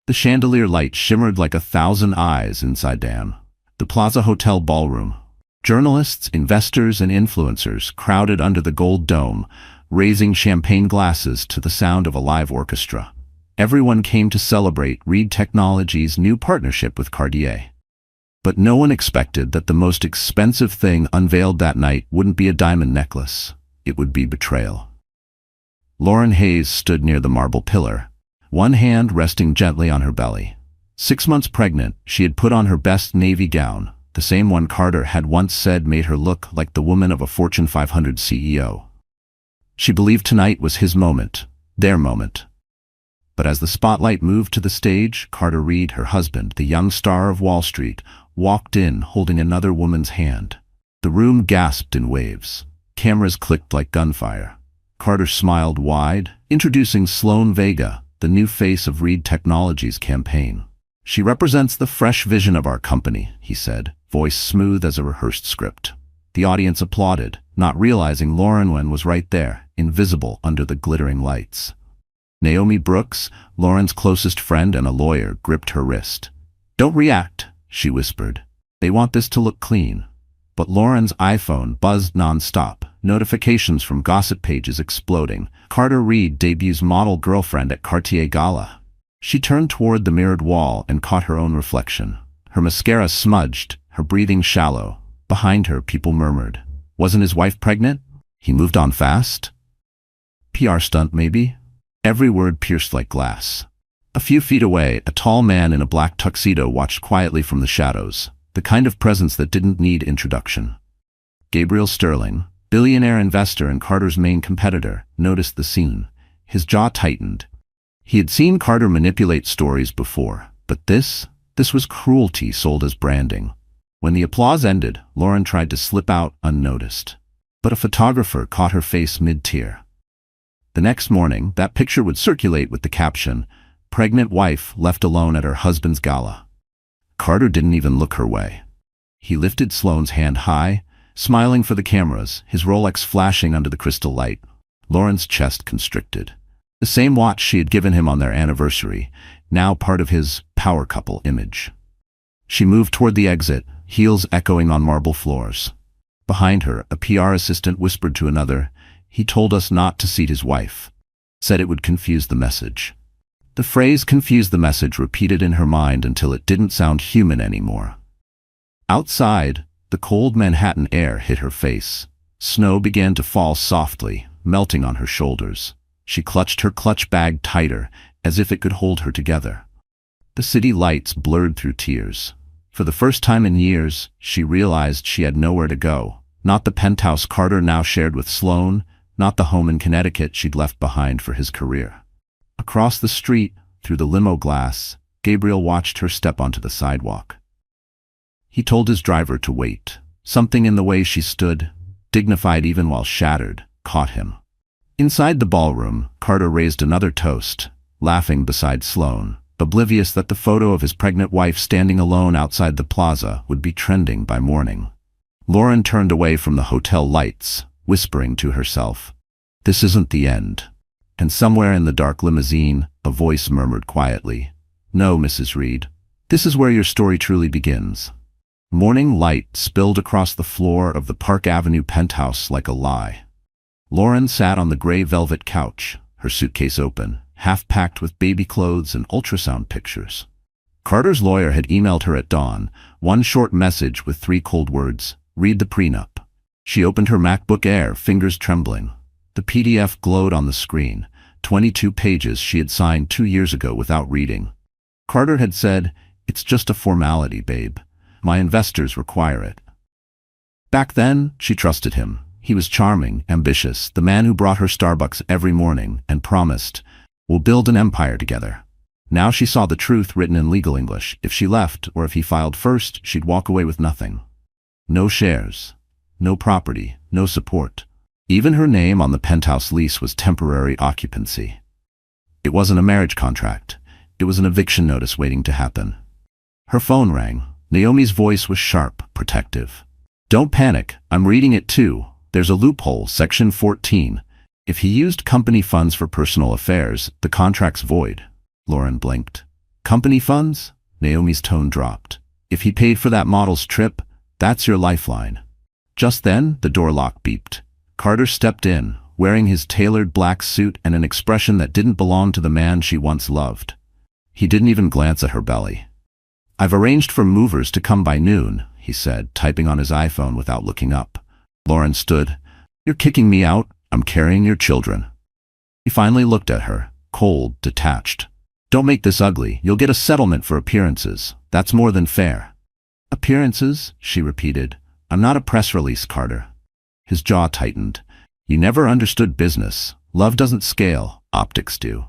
The chandelier light shimmered like 1,000 eyes inside the Plaza Hotel ballroom. Journalists, investors, and influencers crowded under the gold dome, raising champagne glasses to the sound of a live orchestra. Everyone came to celebrate Reed Technologies' new partnership with Cartier. But no one expected that the most expensive thing unveiled that night wouldn't be a diamond necklace. It would be betrayal. Lauren Hayes stood near the marble pillar, one hand resting gently on her belly. 6 months pregnant, she had put on her best navy gown, the same one Carter had once said made her look like the woman of a Fortune 500 CEO. She believed tonight was his moment, their moment. But as the spotlight moved to the stage, Carter Reed, her husband, the young star of Wall Street, walked in holding another woman's hand. The room gasped in waves. Cameras clicked like gunfire. Carter smiled wide, introducing Sloan Vega, the new face of Reed Technologies' campaign. "She represents the fresh vision of our company," he said, voice smooth as a rehearsed script. The audience applauded, not realizing Lauren was right there, invisible under the glittering lights. Naomi Brooks, Lauren's closest friend and a lawyer, gripped her wrist. "Don't react," she whispered. "They want this to look clean." But Lauren's iPhone buzzed non-stop, notifications from gossip pages exploding. Carter Reed debuts model girlfriend at Cartier Gala. She turned toward the mirrored wall and caught her own reflection. Her mascara smudged, her breathing shallow. Behind her, people murmured. Wasn't his wife pregnant? He moved on fast? PR stunt, maybe? Every word pierced like glass. A few feet away, a tall man in a black tuxedo watched quietly from the shadows, the kind of presence that didn't need introduction. Gabriel Sterling, billionaire investor and Carter's main competitor, noticed the scene. His jaw tightened. He had seen Carter manipulate stories before, but this was cruelty sold as branding. When the applause ended, Lauren tried to slip out unnoticed. But a photographer caught her face mid-tear. The next morning, that picture would circulate with the caption, "Pregnant wife left alone at her husband's gala." Carter didn't even look her way. He lifted Sloane's hand high, smiling for the cameras, his Rolex flashing under the crystal light. Lauren's chest constricted. The same watch she had given him on their anniversary, now part of his power couple image. She moved toward the exit, heels echoing on marble floors. Behind her, a PR assistant whispered to another, "He told us not to seat his wife. Said it would confuse the message." The phrase "confuse the message" repeated in her mind until it didn't sound human anymore. Outside, the cold Manhattan air hit her face. Snow began to fall softly, melting on her shoulders. She clutched her clutch bag tighter, as if it could hold her together. The city lights blurred through tears. For the first time in years, she realized she had nowhere to go. Not the penthouse Carter now shared with Sloan, not the home in Connecticut she'd left behind for his career. Across the street, through the limo glass, Gabriel watched her step onto the sidewalk. He told his driver to wait. Something in the way she stood, dignified even while shattered, caught him. Inside the ballroom, Carter raised another toast, laughing beside Sloan, oblivious that the photo of his pregnant wife standing alone outside the plaza would be trending by morning. Lauren turned away from the hotel lights, whispering to herself, "This isn't the end." And somewhere in the dark limousine, a voice murmured quietly, "No, Mrs. Reed. This is where your story truly begins." Morning light spilled across the floor of the Park Avenue penthouse like a lie. Lauren sat on the gray velvet couch, her suitcase open, half-packed with baby clothes and ultrasound pictures. Carter's lawyer had emailed her at dawn, one short message with 3 cold words, "Read the prenup." She opened her MacBook Air, fingers trembling. The PDF glowed on the screen, 22 pages she had signed 2 years ago without reading. Carter had said, "It's just a formality, babe. My investors require it." Back then, she trusted him. He was charming, ambitious, the man who brought her Starbucks every morning and promised, "We'll build an empire together." Now she saw the truth written in legal English. If she left, or if he filed first, she'd walk away with nothing. No shares, no property, no support. Even her name on the penthouse lease was temporary occupancy. It wasn't a marriage contract. It was an eviction notice waiting to happen. Her phone rang. Naomi's voice was sharp, protective. "Don't panic. I'm reading it too. There's a loophole, Section 14. If he used company funds for personal affairs, the contract's void." Lauren blinked. Company funds? Naomi's tone dropped. If he paid for that model's trip, that's your lifeline. Just then, the door lock beeped. Carter stepped in, wearing his tailored black suit and an expression that didn't belong to the man she once loved. He didn't even glance at her belly. "I've arranged for movers to come by noon," he said, typing on his iPhone without looking up. Lauren stood. "You're kicking me out? I'm carrying your children." He finally looked at her, cold, detached. "Don't make this ugly. You'll get a settlement for appearances. That's more than fair." "Appearances?" she repeated. "I'm not a press release, Carter." His jaw tightened. "You never understood business. Love doesn't scale. Optics do."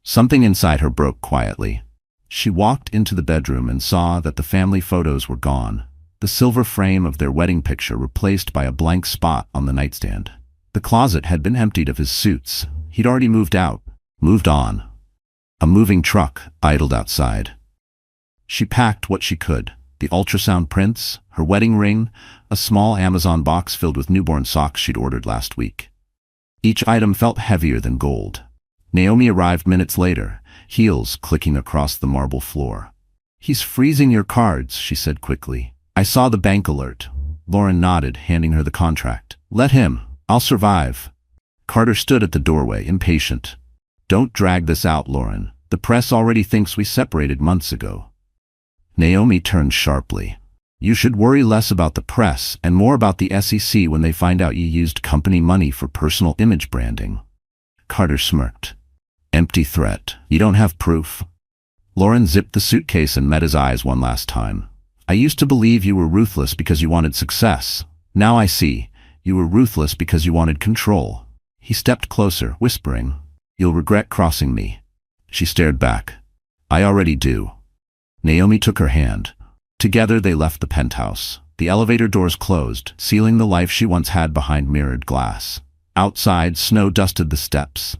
Something inside her broke quietly. She walked into the bedroom and saw that the family photos were gone, the silver frame of their wedding picture replaced by a blank spot on the nightstand. The closet had been emptied of his suits. He'd already moved out, moved on. A moving truck idled outside. She packed what she could: the ultrasound prints, her wedding ring, a small Amazon box filled with newborn socks she'd ordered last week. Each item felt heavier than gold. Naomi arrived minutes later, heels clicking across the marble floor. "He's freezing your cards," she said quickly. "I saw the bank alert." Lauren nodded, handing her the contract. "Let him. I'll survive." Carter stood at the doorway, impatient. "Don't drag this out, Lauren. The press already thinks we separated months ago." Naomi turned sharply. "You should worry less about the press and more about the SEC when they find out you used company money for personal image branding." Carter smirked. "Empty threat. You don't have proof?" Lauren zipped the suitcase and met his eyes one last time. "I used to believe you were ruthless because you wanted success. Now I see. You were ruthless because you wanted control." He stepped closer, whispering, "You'll regret crossing me." She stared back. "I already do." Naomi took her hand. Together they left the penthouse. The elevator doors closed, sealing the life she once had behind mirrored glass. Outside, snow dusted the steps.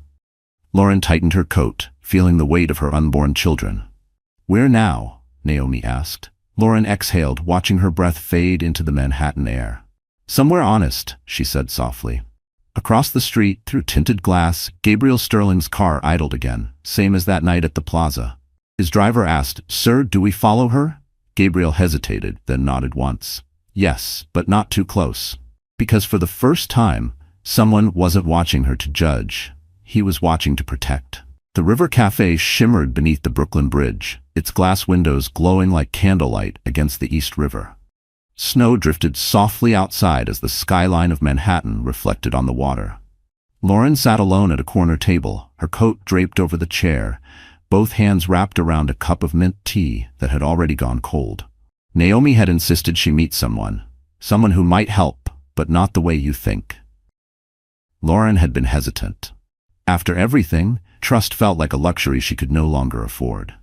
Lauren tightened her coat, feeling the weight of her unborn children. "Where now?" Naomi asked. Lauren exhaled, watching her breath fade into the Manhattan air. "Somewhere honest," she said softly. Across the street, through tinted glass, Gabriel Sterling's car idled again, same as that night at the plaza. His driver asked, "Sir, do we follow her?" Gabriel hesitated, then nodded once. "Yes, but not too close." Because for the first time, someone wasn't watching her to judge. He was watching to protect. The River Cafe shimmered beneath the Brooklyn Bridge, its glass windows glowing like candlelight against the East River. Snow drifted softly outside as the skyline of Manhattan reflected on the water. Lauren sat alone at a corner table, her coat draped over the chair, both hands wrapped around a cup of mint tea that had already gone cold. Naomi had insisted she meet someone who might help, but not the way you think. Lauren had been hesitant. After everything, trust felt like a luxury she could no longer afford.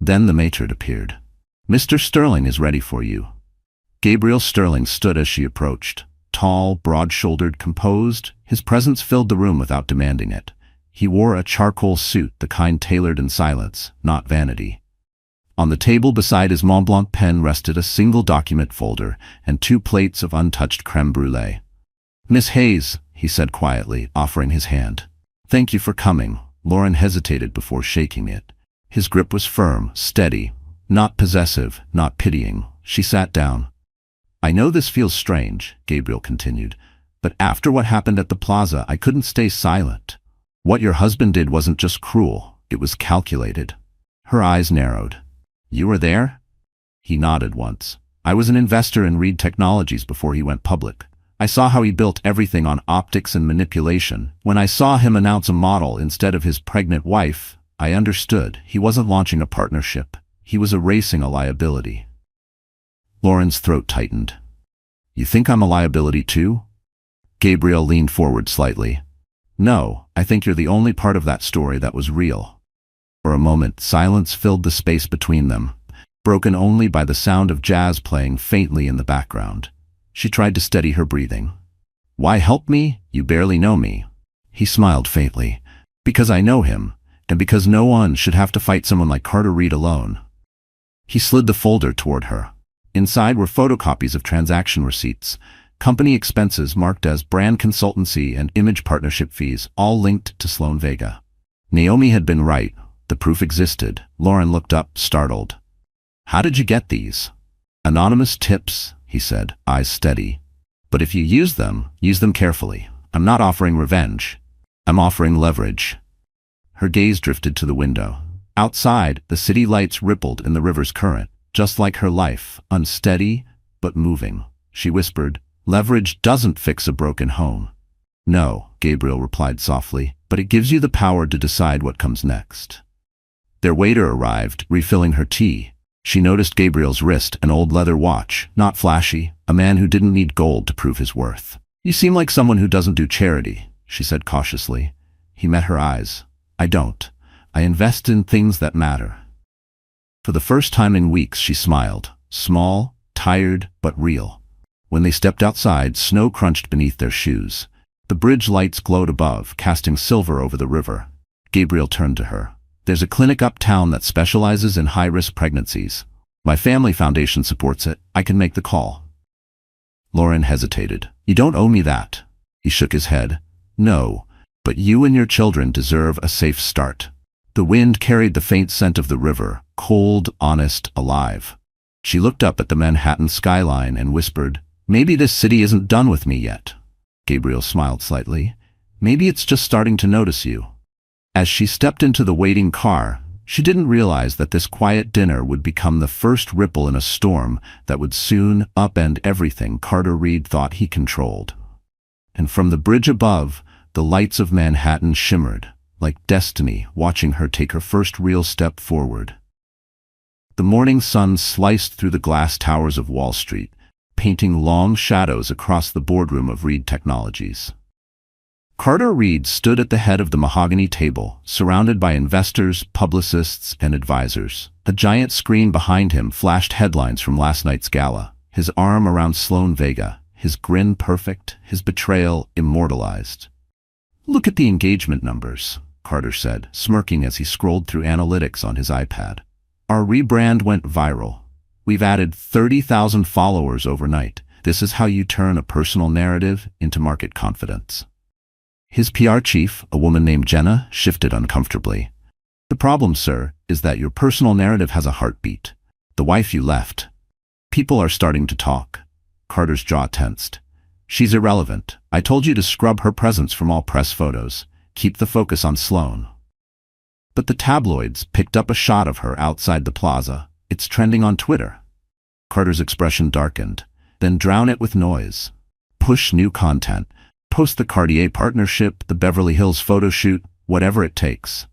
Then the matron appeared. "Mr. Sterling is ready for you." Gabriel Sterling stood as she approached. Tall, broad-shouldered, composed, his presence filled the room without demanding it. He wore a charcoal suit, the kind tailored in silence, not vanity. On the table beside his Mont Blanc pen rested a single document folder and 2 plates of untouched crème brûlée. "Miss Hayes," he said quietly, offering his hand. "Thank you for coming." Lauren hesitated before shaking it. His grip was firm, steady, not possessive, not pitying. She sat down. "I know this feels strange," Gabriel continued, "but after what happened at the plaza, I couldn't stay silent. What your husband did wasn't just cruel, it was calculated." Her eyes narrowed. "You were there?" He nodded once. "I was an investor in Reed Technologies before he went public. I saw how he built everything on optics and manipulation. When I saw him announce a model instead of his pregnant wife, I understood he wasn't launching a partnership. He was erasing a liability." Lauren's throat tightened. "You think I'm a liability too?" Gabriel leaned forward slightly. "No, I think you're the only part of that story that was real." For a moment, silence filled the space between them, broken only by the sound of jazz playing faintly in the background. She tried to steady her breathing. "Why help me? You barely know me." He smiled faintly. "Because I know him, and because no one should have to fight someone like Carter Reed alone." He slid the folder toward her. Inside were photocopies of transaction receipts, company expenses marked as brand consultancy and image partnership fees, all linked to Sloan Vega. Naomi had been right. The proof existed. Lauren looked up, startled. How did you get these? Anonymous tips, he said, eyes steady. But if you use them carefully. I'm not offering revenge. I'm offering leverage. Her gaze drifted to the window. Outside, the city lights rippled in the river's current, just like her life, unsteady but moving. She whispered, leverage doesn't fix a broken home. No, Gabriel replied softly, but it gives you the power to decide what comes next. Their waiter arrived, refilling her tea. She noticed Gabriel's wrist, an old leather watch, not flashy, a man who didn't need gold to prove his worth. You seem like someone who doesn't do charity, she said cautiously. He met her eyes. I don't. I invest in things that matter. For the first time in weeks, she smiled. Small, tired, but real. When they stepped outside, snow crunched beneath their shoes. The bridge lights glowed above, casting silver over the river. Gabriel turned to her. There's a clinic uptown that specializes in high-risk pregnancies. My family foundation supports it. I can make the call. Lauren hesitated. You don't owe me that. He shook his head. No, but you and your children deserve a safe start. The wind carried the faint scent of the river, cold, honest, alive. She looked up at the Manhattan skyline and whispered, maybe this city isn't done with me yet. Gabriel smiled slightly. Maybe it's just starting to notice you. As she stepped into the waiting car, she didn't realize that this quiet dinner would become the first ripple in a storm that would soon upend everything Carter Reed thought he controlled. And from the bridge above, the lights of Manhattan shimmered, like destiny watching her take her first real step forward. The morning sun sliced through the glass towers of Wall Street, painting long shadows across the boardroom of Reed Technologies. Carter Reed stood at the head of the mahogany table, surrounded by investors, publicists, and advisors. A giant screen behind him flashed headlines from last night's gala, his arm around Sloan Vega, his grin perfect, his betrayal immortalized. Look at the engagement numbers, Carter said, smirking as he scrolled through analytics on his iPad. Our rebrand went viral. We've added 30,000 followers overnight. This is how you turn a personal narrative into market confidence. His PR chief, a woman named Jenna, shifted uncomfortably. The problem, sir, is that your personal narrative has a heartbeat. The wife you left. People are starting to talk. Carter's jaw tensed. She's irrelevant. I told you to scrub her presence from all press photos. Keep the focus on Sloan. But the tabloids picked up a shot of her outside the plaza. It's trending on Twitter. Carter's expression darkened. Then drown it with noise. Push new content. Post the Cartier partnership, the Beverly Hills photo shoot, whatever it takes.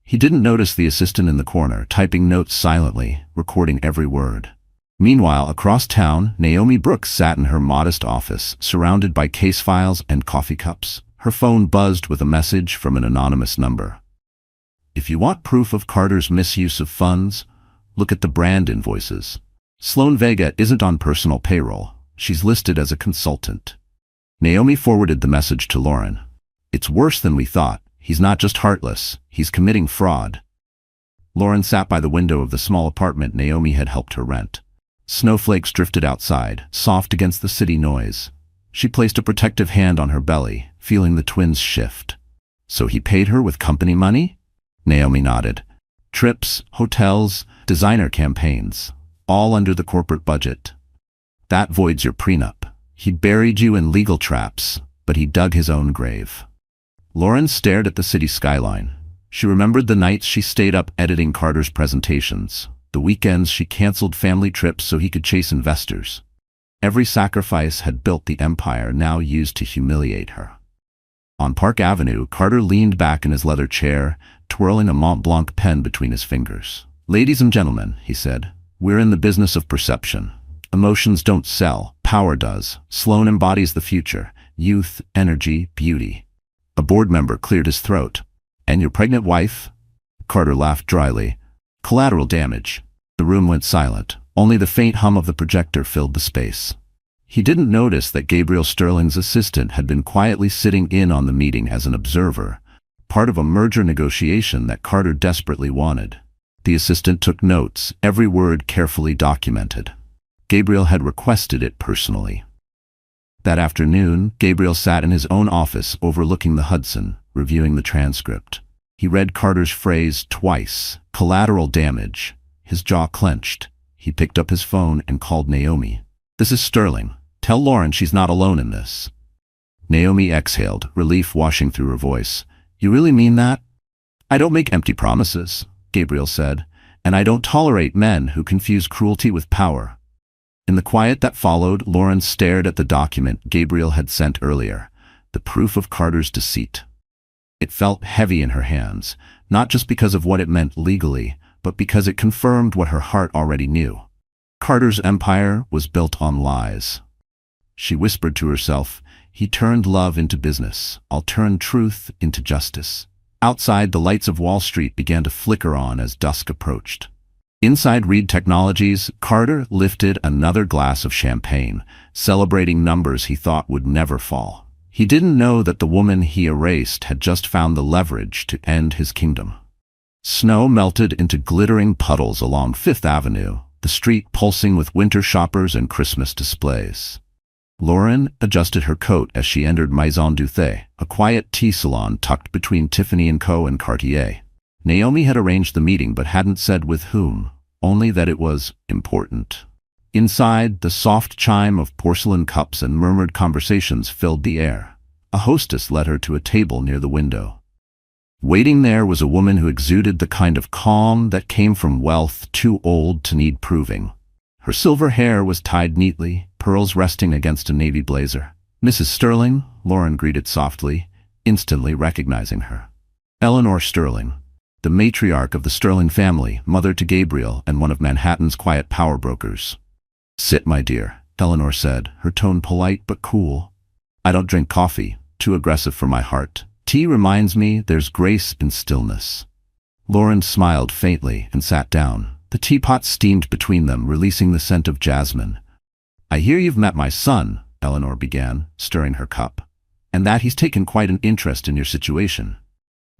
He didn't notice the assistant in the corner, typing notes silently, recording every word. Meanwhile, across town, Naomi Brooks sat in her modest office, surrounded by case files and coffee cups. Her phone buzzed with a message from an anonymous number. If you want proof of Carter's misuse of funds, look at the brand invoices. Sloan Vega isn't on personal payroll. She's listed as a consultant. Naomi forwarded the message to Lauren. It's worse than we thought. He's not just heartless, he's committing fraud. Lauren sat by the window of the small apartment Naomi had helped her rent. Snowflakes drifted outside, soft against the city noise. She placed a protective hand on her belly, feeling the twins shift. So he paid her with company money? Naomi nodded. Trips, hotels, designer campaigns, all under the corporate budget. That voids your prenup. He buried you in legal traps, but he dug his own grave. Lauren stared at the city skyline. She remembered the nights she stayed up editing Carter's presentations, the weekends she canceled family trips so he could chase investors. Every sacrifice had built the empire now used to humiliate her. On Park Avenue, Carter leaned back in his leather chair, twirling a Mont Blanc pen between his fingers. Ladies and gentlemen, he said, we're in the business of perception. Emotions don't sell, power does. Sloan embodies the future. Youth, energy, beauty. A board member cleared his throat. And your pregnant wife? Carter laughed dryly. Collateral damage. The room went silent. Only the faint hum of the projector filled the space. He didn't notice that Gabriel Sterling's assistant had been quietly sitting in on the meeting as an observer, part of a merger negotiation that Carter desperately wanted. The assistant took notes, every word carefully documented. Gabriel had requested it personally. That afternoon, Gabriel sat in his own office overlooking the Hudson, reviewing the transcript. He read Carter's phrase twice, collateral damage. His jaw clenched. He picked up his phone and called Naomi. "This is Sterling. Tell Lauren she's not alone in this." Naomi exhaled, relief washing through her voice. "You really mean that?" "I don't make empty promises," Gabriel said, "and I don't tolerate men who confuse cruelty with power." In the quiet that followed, Lauren stared at the document Gabriel had sent earlier, the proof of Carter's deceit. It felt heavy in her hands, not just because of what it meant legally, but because it confirmed what her heart already knew. Carter's empire was built on lies. She whispered to herself, "He turned love into business. I'll turn truth into justice." Outside, the lights of Wall Street began to flicker on as dusk approached. Inside Reed Technologies, Carter lifted another glass of champagne, celebrating numbers he thought would never fall. He didn't know that the woman he erased had just found the leverage to end his kingdom. Snow melted into glittering puddles along Fifth Avenue, the street pulsing with winter shoppers and Christmas displays. Lauren adjusted her coat as she entered Maison Duthé, a quiet tea salon tucked between Tiffany & Co. and Cartier. Naomi had arranged the meeting but hadn't said with whom, only that it was important. Inside, the soft chime of porcelain cups and murmured conversations filled the air. A hostess led her to a table near the window. Waiting there was a woman who exuded the kind of calm that came from wealth too old to need proving. Her silver hair was tied neatly, pearls resting against a navy blazer. "Mrs. Sterling," Lauren greeted softly, instantly recognizing her. Eleanor Sterling, the matriarch of the Sterling family, mother to Gabriel and one of Manhattan's quiet power brokers. "Sit, my dear," Eleanor said, her tone polite but cool. "I don't drink coffee, too aggressive for my heart. Tea reminds me there's grace in stillness." Lauren smiled faintly and sat down. The teapot steamed between them, releasing the scent of jasmine. "I hear you've met my son," Eleanor began, stirring her cup, "and that he's taken quite an interest in your situation."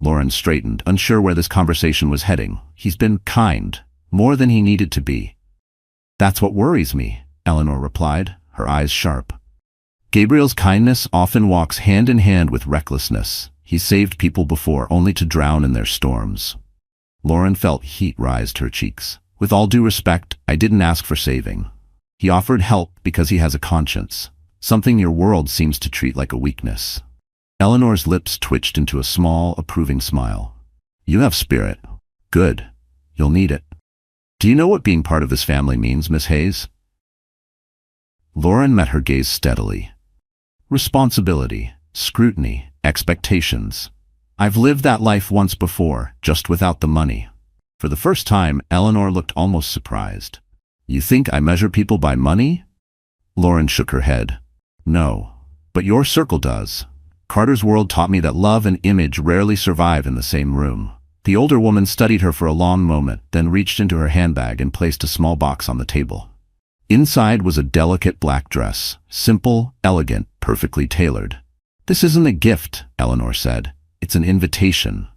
Lauren straightened, unsure where this conversation was heading. "He's been kind, more than he needed to be." "That's what worries me," Eleanor replied, her eyes sharp. "Gabriel's kindness often walks hand in hand with recklessness. He's saved people before, only to drown in their storms." Lauren felt heat rise to her cheeks. "With all due respect, I didn't ask for saving. He offered help because he has a conscience, something your world seems to treat like a weakness." Eleanor's lips twitched into a small, approving smile. "You have spirit. Good. You'll need it. Do you know what being part of this family means, Miss Hayes?" Lauren met her gaze steadily. "Responsibility, scrutiny, expectations. I've lived that life once before, just without the money." For the first time, Eleanor looked almost surprised. "You think I measure people by money?" Lauren shook her head. "No, but your circle does. Carter's world taught me that love and image rarely survive in the same room." The older woman studied her for a long moment, then reached into her handbag and placed a small box on the table. Inside was a delicate black dress, simple, elegant, perfectly tailored. "This isn't a gift," Eleanor said. "It's an invitation.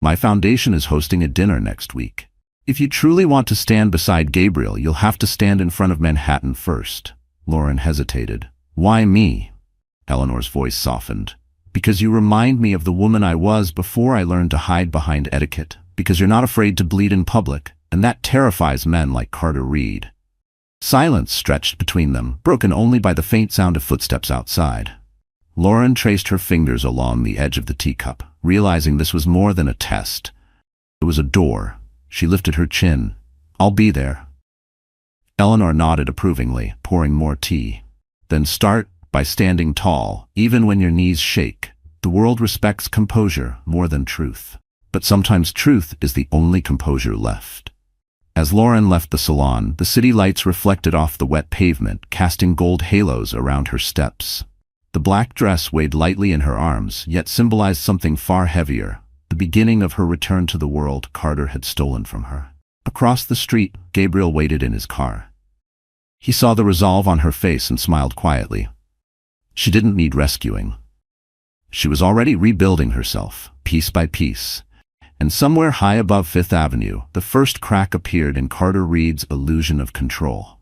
My foundation is hosting a dinner next week. If you truly want to stand beside Gabriel, you'll have to stand in front of Manhattan first." Lauren hesitated. "Why me?" Eleanor's voice softened. "Because you remind me of the woman I was before I learned to hide behind etiquette. Because you're not afraid to bleed in public, and that terrifies men like Carter Reed." Silence stretched between them, broken only by the faint sound of footsteps outside. Lauren traced her fingers along the edge of the teacup, realizing this was more than a test. It was a door. She lifted her chin. "I'll be there." Eleanor nodded approvingly, pouring more tea. "Then start by standing tall, even when your knees shake. The world respects composure more than truth. But sometimes truth is the only composure left." As Lauren left the salon, the city lights reflected off the wet pavement, casting gold halos around her steps. The black dress weighed lightly in her arms, yet symbolized something far heavier, the beginning of her return to the world Carter had stolen from her. Across the street, Gabriel waited in his car. He saw the resolve on her face and smiled quietly. She didn't need rescuing. She was already rebuilding herself, piece by piece. And somewhere high above Fifth Avenue, the first crack appeared in Carter Reed's illusion of control.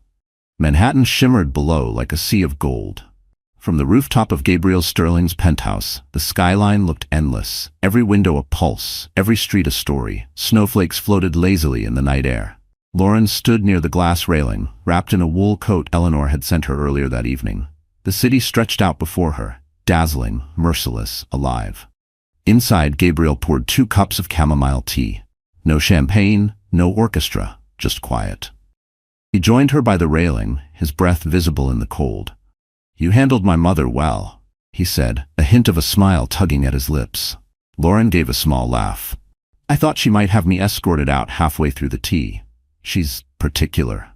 Manhattan shimmered below like a sea of gold. From the rooftop of Gabriel Sterling's penthouse, the skyline looked endless, every window a pulse, every street a story. Snowflakes floated lazily in the night air. Lauren stood near the glass railing, wrapped in a wool coat Eleanor had sent her earlier that evening. The city stretched out before her, dazzling, merciless, alive. Inside, Gabriel poured 2 cups of chamomile tea. No champagne, no orchestra, just quiet. He joined her by the railing, his breath visible in the cold. "You handled my mother well," he said, a hint of a smile tugging at his lips. Lauren gave a small laugh. "I thought she might have me escorted out halfway through the tea. She's particular,"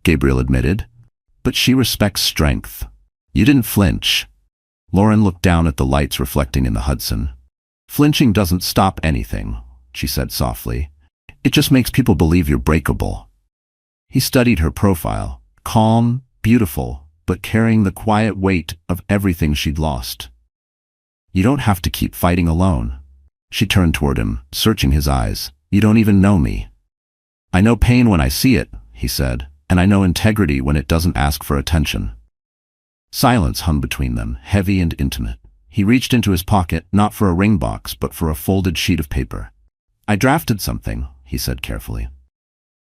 Gabriel admitted. "But she respects strength." "You didn't flinch." Lauren looked down at the lights reflecting in the Hudson. "Flinching doesn't stop anything," she said softly. "It just makes people believe you're breakable." He studied her profile, calm, beautiful, but carrying the quiet weight of everything she'd lost. "You don't have to keep fighting alone." She turned toward him, searching his eyes. "You don't even know me." "I know pain when I see it," he said, "and I know integrity when it doesn't ask for attention." Silence hung between them, heavy and intimate. He reached into his pocket, not for a ring box, but for a folded sheet of paper. "I drafted something," he said carefully.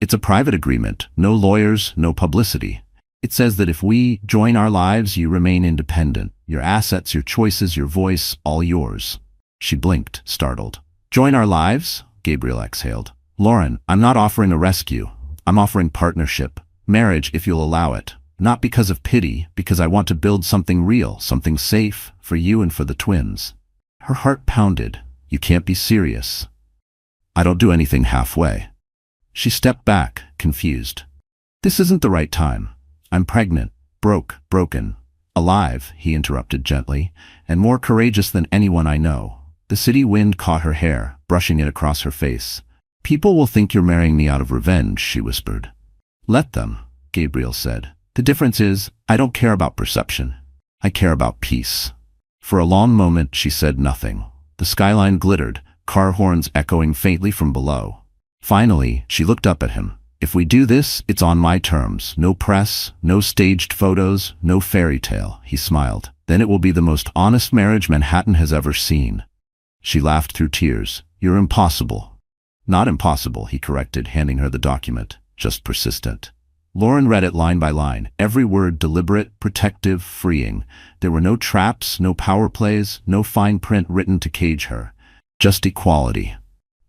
"It's a private agreement, no lawyers, no publicity. It says that if we join our lives, you remain independent. Your assets, your choices, your voice, all yours." She blinked, startled. "Join our lives?" Gabriel exhaled. "Lauren, I'm not offering a rescue. I'm offering partnership. Marriage, if you'll allow it. Not because of pity, because I want to build something real, something safe, for you and for the twins." Her heart pounded. "You can't be serious." "I don't do anything halfway." She stepped back, confused. "This isn't the right time. I'm pregnant, broken, alive," he interrupted gently, "and more courageous than anyone I know." The city wind caught her hair, brushing it across her face. "People will think you're marrying me out of revenge," she whispered. "Let them," Gabriel said. "The difference is, I don't care about perception. I care about peace." For a long moment she said nothing. The skyline glittered, car horns echoing faintly from below. Finally, she looked up at him. "If we do this, it's on my terms. No press, no staged photos, no fairy tale," he smiled. "Then it will be the most honest marriage Manhattan has ever seen." She laughed through tears. "You're impossible." "Not impossible," he corrected, handing her the document. "Just persistent." Lauren read it line by line, every word deliberate, protective, freeing. There were no traps, no power plays, no fine print written to cage her. Just equality.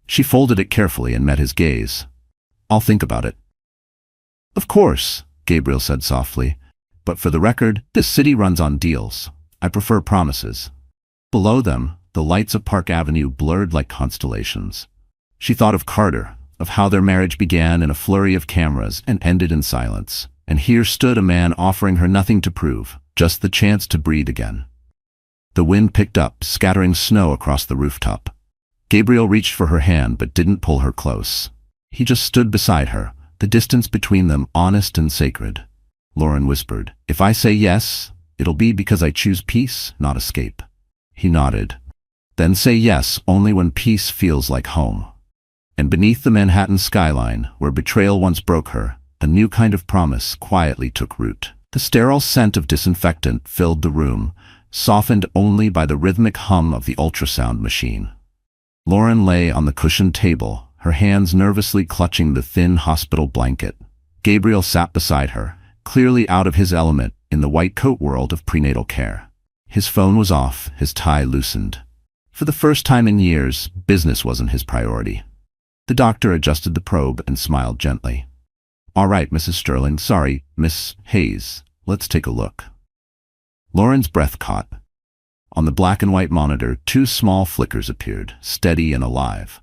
She folded it carefully and met his gaze. "I'll think about it." "Of course," Gabriel said softly. "But for the record, this city runs on deals. I prefer promises." Below them, the lights of Park Avenue blurred like constellations. She thought of Carter, of how their marriage began in a flurry of cameras and ended in silence. And here stood a man offering her nothing to prove, just the chance to breathe again. The wind picked up, scattering snow across the rooftop. Gabriel reached for her hand but didn't pull her close. He just stood beside her, the distance between them honest and sacred. Lauren whispered, "If I say yes, it'll be because I choose peace, not escape." He nodded. "Then say yes only when peace feels like home." And beneath the Manhattan skyline, where betrayal once broke her, a new kind of promise quietly took root. The sterile scent of disinfectant filled the room, softened only by the rhythmic hum of the ultrasound machine. Lauren lay on the cushioned table, her hands nervously clutching the thin hospital blanket. Gabriel sat beside her, clearly out of his element in the white coat world of prenatal care. His phone was off, his tie loosened. For the first time in years, business wasn't his priority. The doctor adjusted the probe and smiled gently. "All right, Mrs. Sterling, sorry, Miss Hayes. Let's take a look." Lauren's breath caught. On the black and white monitor, 2 small flickers appeared, steady and alive.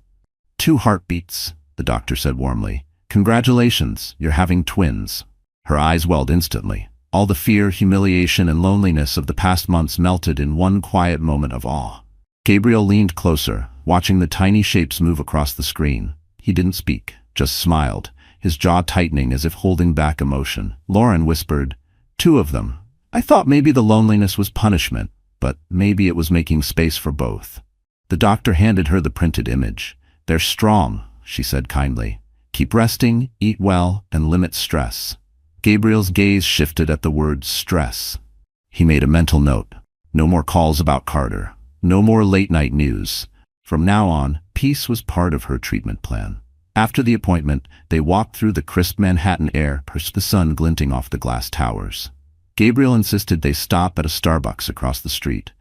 2 heartbeats, the doctor said warmly. "Congratulations, you're having twins." Her eyes welled instantly. All the fear, humiliation, and loneliness of the past months melted in one quiet moment of awe. Gabriel leaned closer, watching the tiny shapes move across the screen. He didn't speak, just smiled, his jaw tightening as if holding back emotion. Lauren whispered, "2 of them. I thought maybe the loneliness was punishment, but maybe it was making space for both." The doctor handed her the printed image. "They're strong," she said kindly. "Keep resting, eat well, and limit stress." Gabriel's gaze shifted at the word stress. He made a mental note. No more calls about Carter. No more late-night news. From now on, peace was part of her treatment plan. After the appointment, they walked through the crisp Manhattan air, the sun glinting off the glass towers. Gabriel insisted they stop at a Starbucks across the street.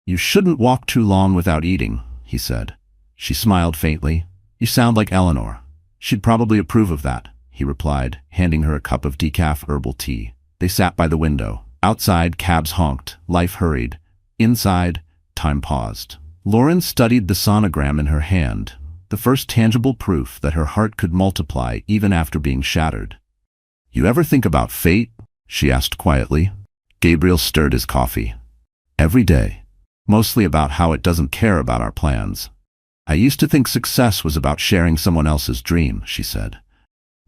"You shouldn't walk too long without eating," he said. She smiled faintly. "You sound like Eleanor." "She'd probably approve of that," he replied, handing her a cup of decaf herbal tea. They sat by the window. Outside, cabs honked, life hurried. Inside, time paused. Lauren studied the sonogram in her hand, the first tangible proof that her heart could multiply even after being shattered. "You ever think about fate?" she asked quietly. Gabriel stirred his coffee. "Every day. Mostly about how it doesn't care about our plans. I used to think success was about sharing someone else's dream," she said.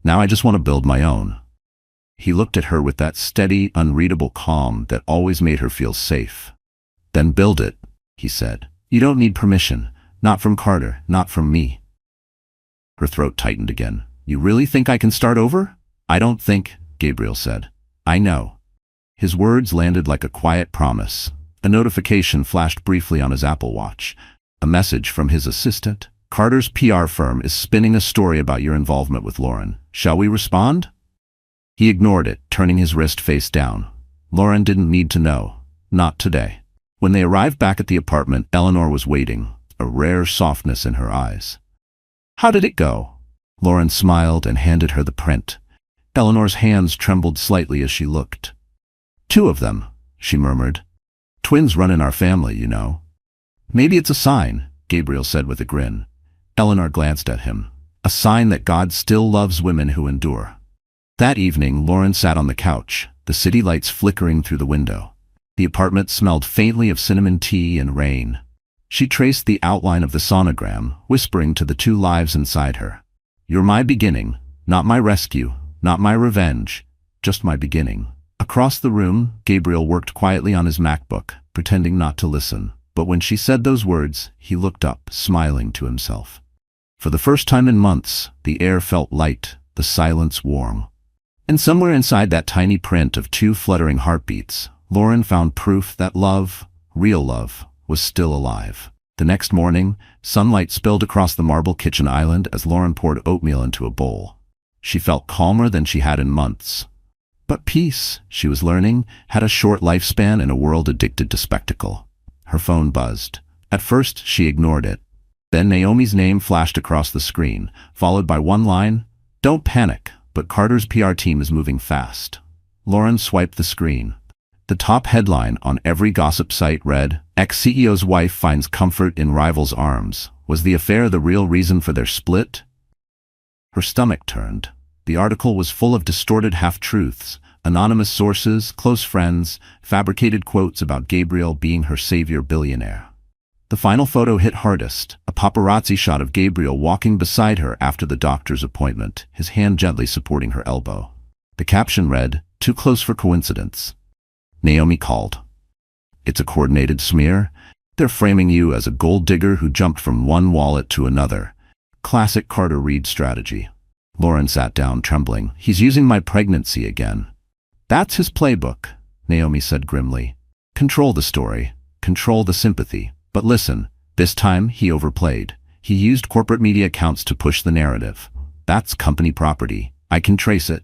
"Now I just want to build my own." He looked at her with that steady, unreadable calm that always made her feel safe. "Then build it," he said. "You don't need permission. Not from Carter, not from me." Her throat tightened again. "You really think I can start over?" "I don't think," Gabriel said. "I know." His words landed like a quiet promise. A notification flashed briefly on his Apple Watch. A message from his assistant. "Carter's PR firm is spinning a story about your involvement with Lauren. Shall we respond?" He ignored it, turning his wrist face down. Lauren didn't need to know. Not today. When they arrived back at the apartment, Eleanor was waiting, a rare softness in her eyes. "How did it go?" Lauren smiled and handed her the print. Eleanor's hands trembled slightly as she looked. "Two of them," she murmured. "Twins run in our family, you know." "Maybe it's a sign," Gabriel said with a grin. Eleanor glanced at him. "A sign that God still loves women who endure." That evening, Lauren sat on the couch, the city lights flickering through the window. The apartment smelled faintly of cinnamon tea and rain. She traced the outline of the sonogram, whispering to the two lives inside her. "You're my beginning, not my rescue, not my revenge, just my beginning." Across the room, Gabriel worked quietly on his MacBook, pretending not to listen. But when she said those words, he looked up, smiling to himself. For the first time in months, the air felt light, the silence warm. And somewhere inside that tiny print of two fluttering heartbeats, Lauren found proof that love, real love, was still alive. The next morning, sunlight spilled across the marble kitchen island as Lauren poured oatmeal into a bowl. She felt calmer than she had in months. But peace, she was learning, had a short lifespan in a world addicted to spectacle. Her phone buzzed. At first, she ignored it. Then Naomi's name flashed across the screen, followed by one line, "Don't panic, but Carter's PR team is moving fast." Lauren swiped the screen. The top headline on every gossip site read, "Ex-CEO's wife finds comfort in rival's arms. Was the affair the real reason for their split?" Her stomach turned. The article was full of distorted half-truths, anonymous sources, close friends, fabricated quotes about Gabriel being her savior billionaire. The final photo hit hardest, a paparazzi shot of Gabriel walking beside her after the doctor's appointment, his hand gently supporting her elbow. The caption read, "Too close for coincidence." Naomi called. "It's a coordinated smear. They're framing you as a gold digger who jumped from one wallet to another. Classic Carter Reed strategy." Lauren sat down, trembling. "He's using my pregnancy again." "That's his playbook," Naomi said grimly. "Control the story, control the sympathy. But listen, this time he overplayed. He used corporate media accounts to push the narrative. That's company property. I can trace it."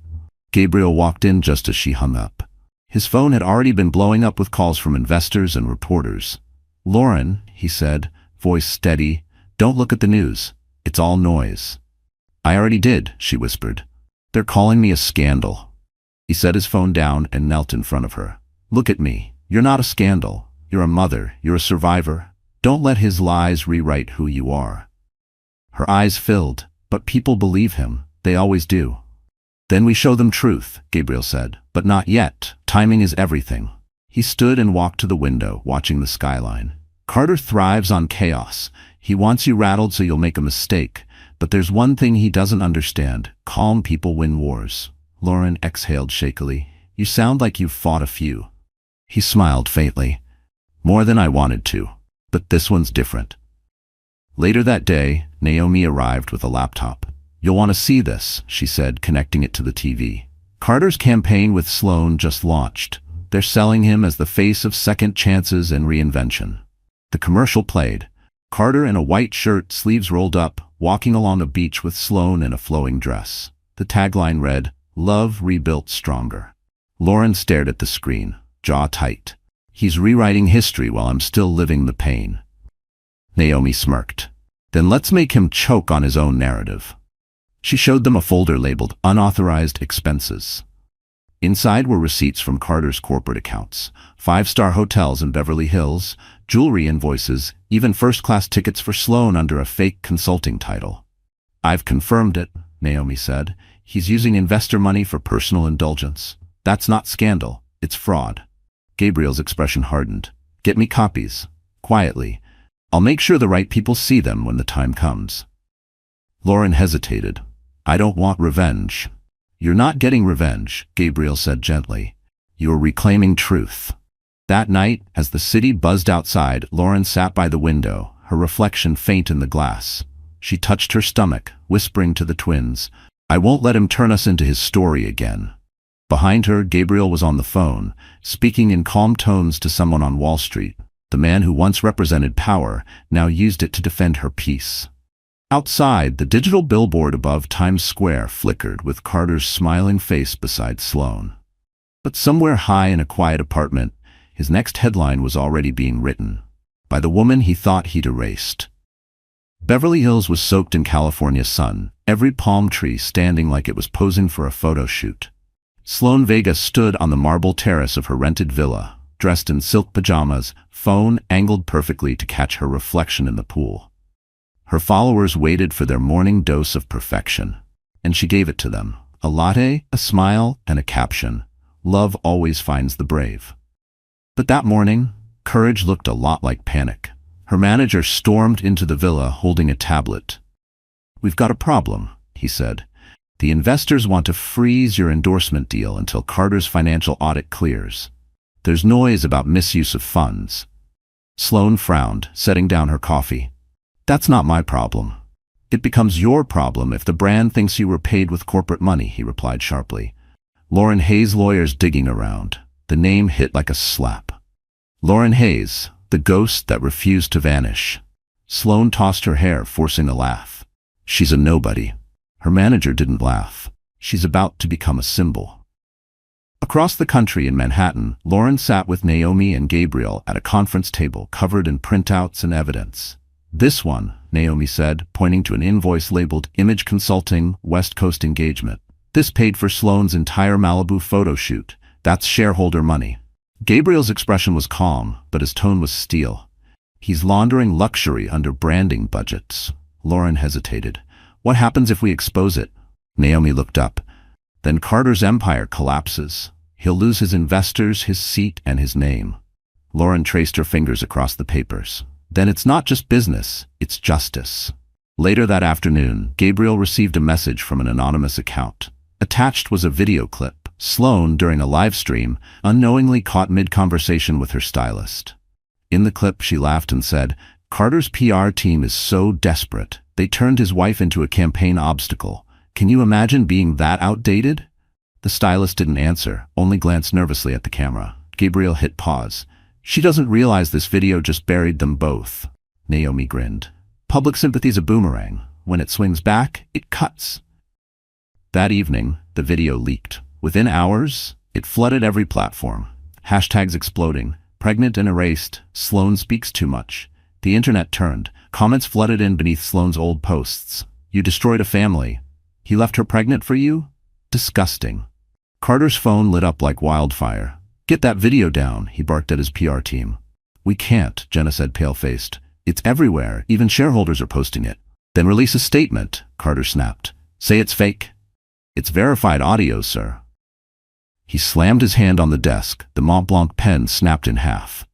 Gabriel walked in just as she hung up. His phone had already been blowing up with calls from investors and reporters. "Lauren," he said, voice steady, "don't look at the news. It's all noise." "I already did," she whispered. "They're calling me a scandal." He set his phone down and knelt in front of her. "Look at me. You're not a scandal. You're a mother. You're a survivor. Don't let his lies rewrite who you are." Her eyes filled, but people believe him. They always do. "Then we show them truth," Gabriel said. "But not yet. Timing is everything." He stood and walked to the window, watching the skyline. "Carter thrives on chaos. He wants you rattled so you'll make a mistake. But there's one thing he doesn't understand. Calm people win wars." Lauren exhaled shakily. "You sound like you've fought a few." He smiled faintly. "More than I wanted to. But this one's different." Later that day, Naomi arrived with a laptop. "You'll want to see this," she said, connecting it to the TV. "Carter's campaign with Sloan just launched. They're selling him as the face of second chances and reinvention. The commercial played. Carter in a white shirt, sleeves rolled up, walking along a beach with Sloane in a flowing dress. The tagline read, "Love rebuilt stronger." Lauren stared at the screen, jaw tight. He's rewriting history while I'm still living the pain. Naomi smirked. Then let's make him choke on his own narrative. She showed them a folder labeled Unauthorized Expenses. Inside were receipts from Carter's corporate accounts, 5-star hotels in Beverly Hills, jewelry invoices, even first-class tickets for Sloane under a fake consulting title. "I've confirmed it," Naomi said. "He's using investor money for personal indulgence. That's not scandal, it's fraud." Gabriel's expression hardened. "Get me copies. Quietly. I'll make sure the right people see them when the time comes." Lauren hesitated. "I don't want revenge." "You're not getting revenge," Gabriel said gently. "You're reclaiming truth." That night, as the city buzzed outside, Lauren sat by the window, her reflection faint in the glass. She touched her stomach, whispering to the twins, "I won't let him turn us into his story again." Behind her, Gabriel was on the phone, speaking in calm tones to someone on Wall Street. The man who once represented power now used it to defend her peace. Outside, the digital billboard above Times Square flickered with Carter's smiling face beside Sloane. But somewhere high in a quiet apartment, his next headline was already being written, by the woman he thought he'd erased. Beverly Hills was soaked in California sun, every palm tree standing like it was posing for a photo shoot. Sloane Vega stood on the marble terrace of her rented villa, dressed in silk pajamas, phone angled perfectly to catch her reflection in the pool. Her followers waited for their morning dose of perfection, and she gave it to them. A latte, a smile, and a caption, "Love always finds the brave." But that morning, courage looked a lot like panic. Her manager stormed into the villa holding a tablet. "We've got a problem," he said. "The investors want to freeze your endorsement deal until Carter's financial audit clears. There's noise about misuse of funds." Sloane frowned, setting down her coffee. "That's not my problem." "It becomes your problem if the brand thinks you were paid with corporate money," he replied sharply. Lauren Hayes' lawyers digging around. The name hit like a slap. Lauren Hayes, the ghost that refused to vanish. Sloane tossed her hair, forcing a laugh. "She's a nobody." Her manager didn't laugh. "She's about to become a symbol." Across the country in Manhattan, Lauren sat with Naomi and Gabriel at a conference table covered in printouts and evidence. "This one," Naomi said, pointing to an invoice labeled Image Consulting, West Coast Engagement. "This paid for Sloane's entire Malibu photo shoot. That's shareholder money." Gabriel's expression was calm, but his tone was steel. "He's laundering luxury under branding budgets." Lauren hesitated. "What happens if we expose it?" Naomi looked up. "Then Carter's empire collapses. He'll lose his investors, his seat, and his name." Lauren traced her fingers across the papers. "Then it's not just business, it's justice." Later that afternoon, Gabriel received a message from an anonymous account. Attached was a video clip. Sloane, during a live stream, unknowingly caught mid-conversation with her stylist. In the clip, she laughed and said, "Carter's PR team is so desperate. They turned his wife into a campaign obstacle. Can you imagine being that outdated?" The stylist didn't answer, only glanced nervously at the camera. Gabriel hit pause. "She doesn't realize this video just buried them both." Naomi grinned. "Public sympathy's a boomerang. When it swings back, it cuts." That evening, the video leaked. Within hours, it flooded every platform. Hashtags exploding. Pregnant and erased. Sloane speaks too much. The internet turned. Comments flooded in beneath Sloane's old posts. "You destroyed a family. He left her pregnant for you? Disgusting." Carter's phone lit up like wildfire. "Get that video down," he barked at his PR team. "We can't," Jenna said, pale-faced. "It's everywhere. Even shareholders are posting it." "Then release a statement," Carter snapped. "Say it's fake." "It's verified audio, sir." He slammed his hand on the desk. The Mont Blanc pen snapped in half.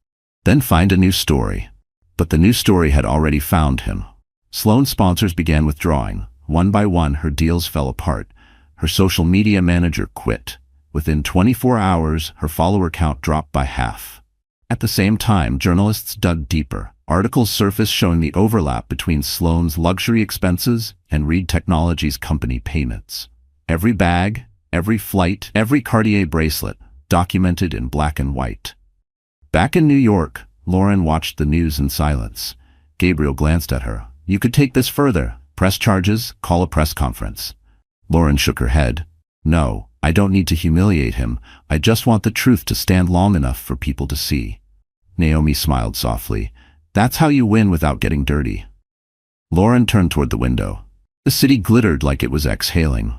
"Then find a new story." But the new story had already found him. Sloane's sponsors began withdrawing. One by one, her deals fell apart. Her social media manager quit. Within 24 hours, her follower count dropped by half. At the same time, journalists dug deeper. Articles surfaced showing the overlap between Sloane's luxury expenses and Reed Technologies' company payments. Every bag, every flight, every Cartier bracelet, documented in black and white. Back in New York, Lauren watched the news in silence. Gabriel glanced at her. "You could take this further. Press charges, call a press conference." Lauren shook her head. "No, I don't need to humiliate him. I just want the truth to stand long enough for people to see." Naomi smiled softly. "That's how you win without getting dirty." Lauren turned toward the window. The city glittered like it was exhaling.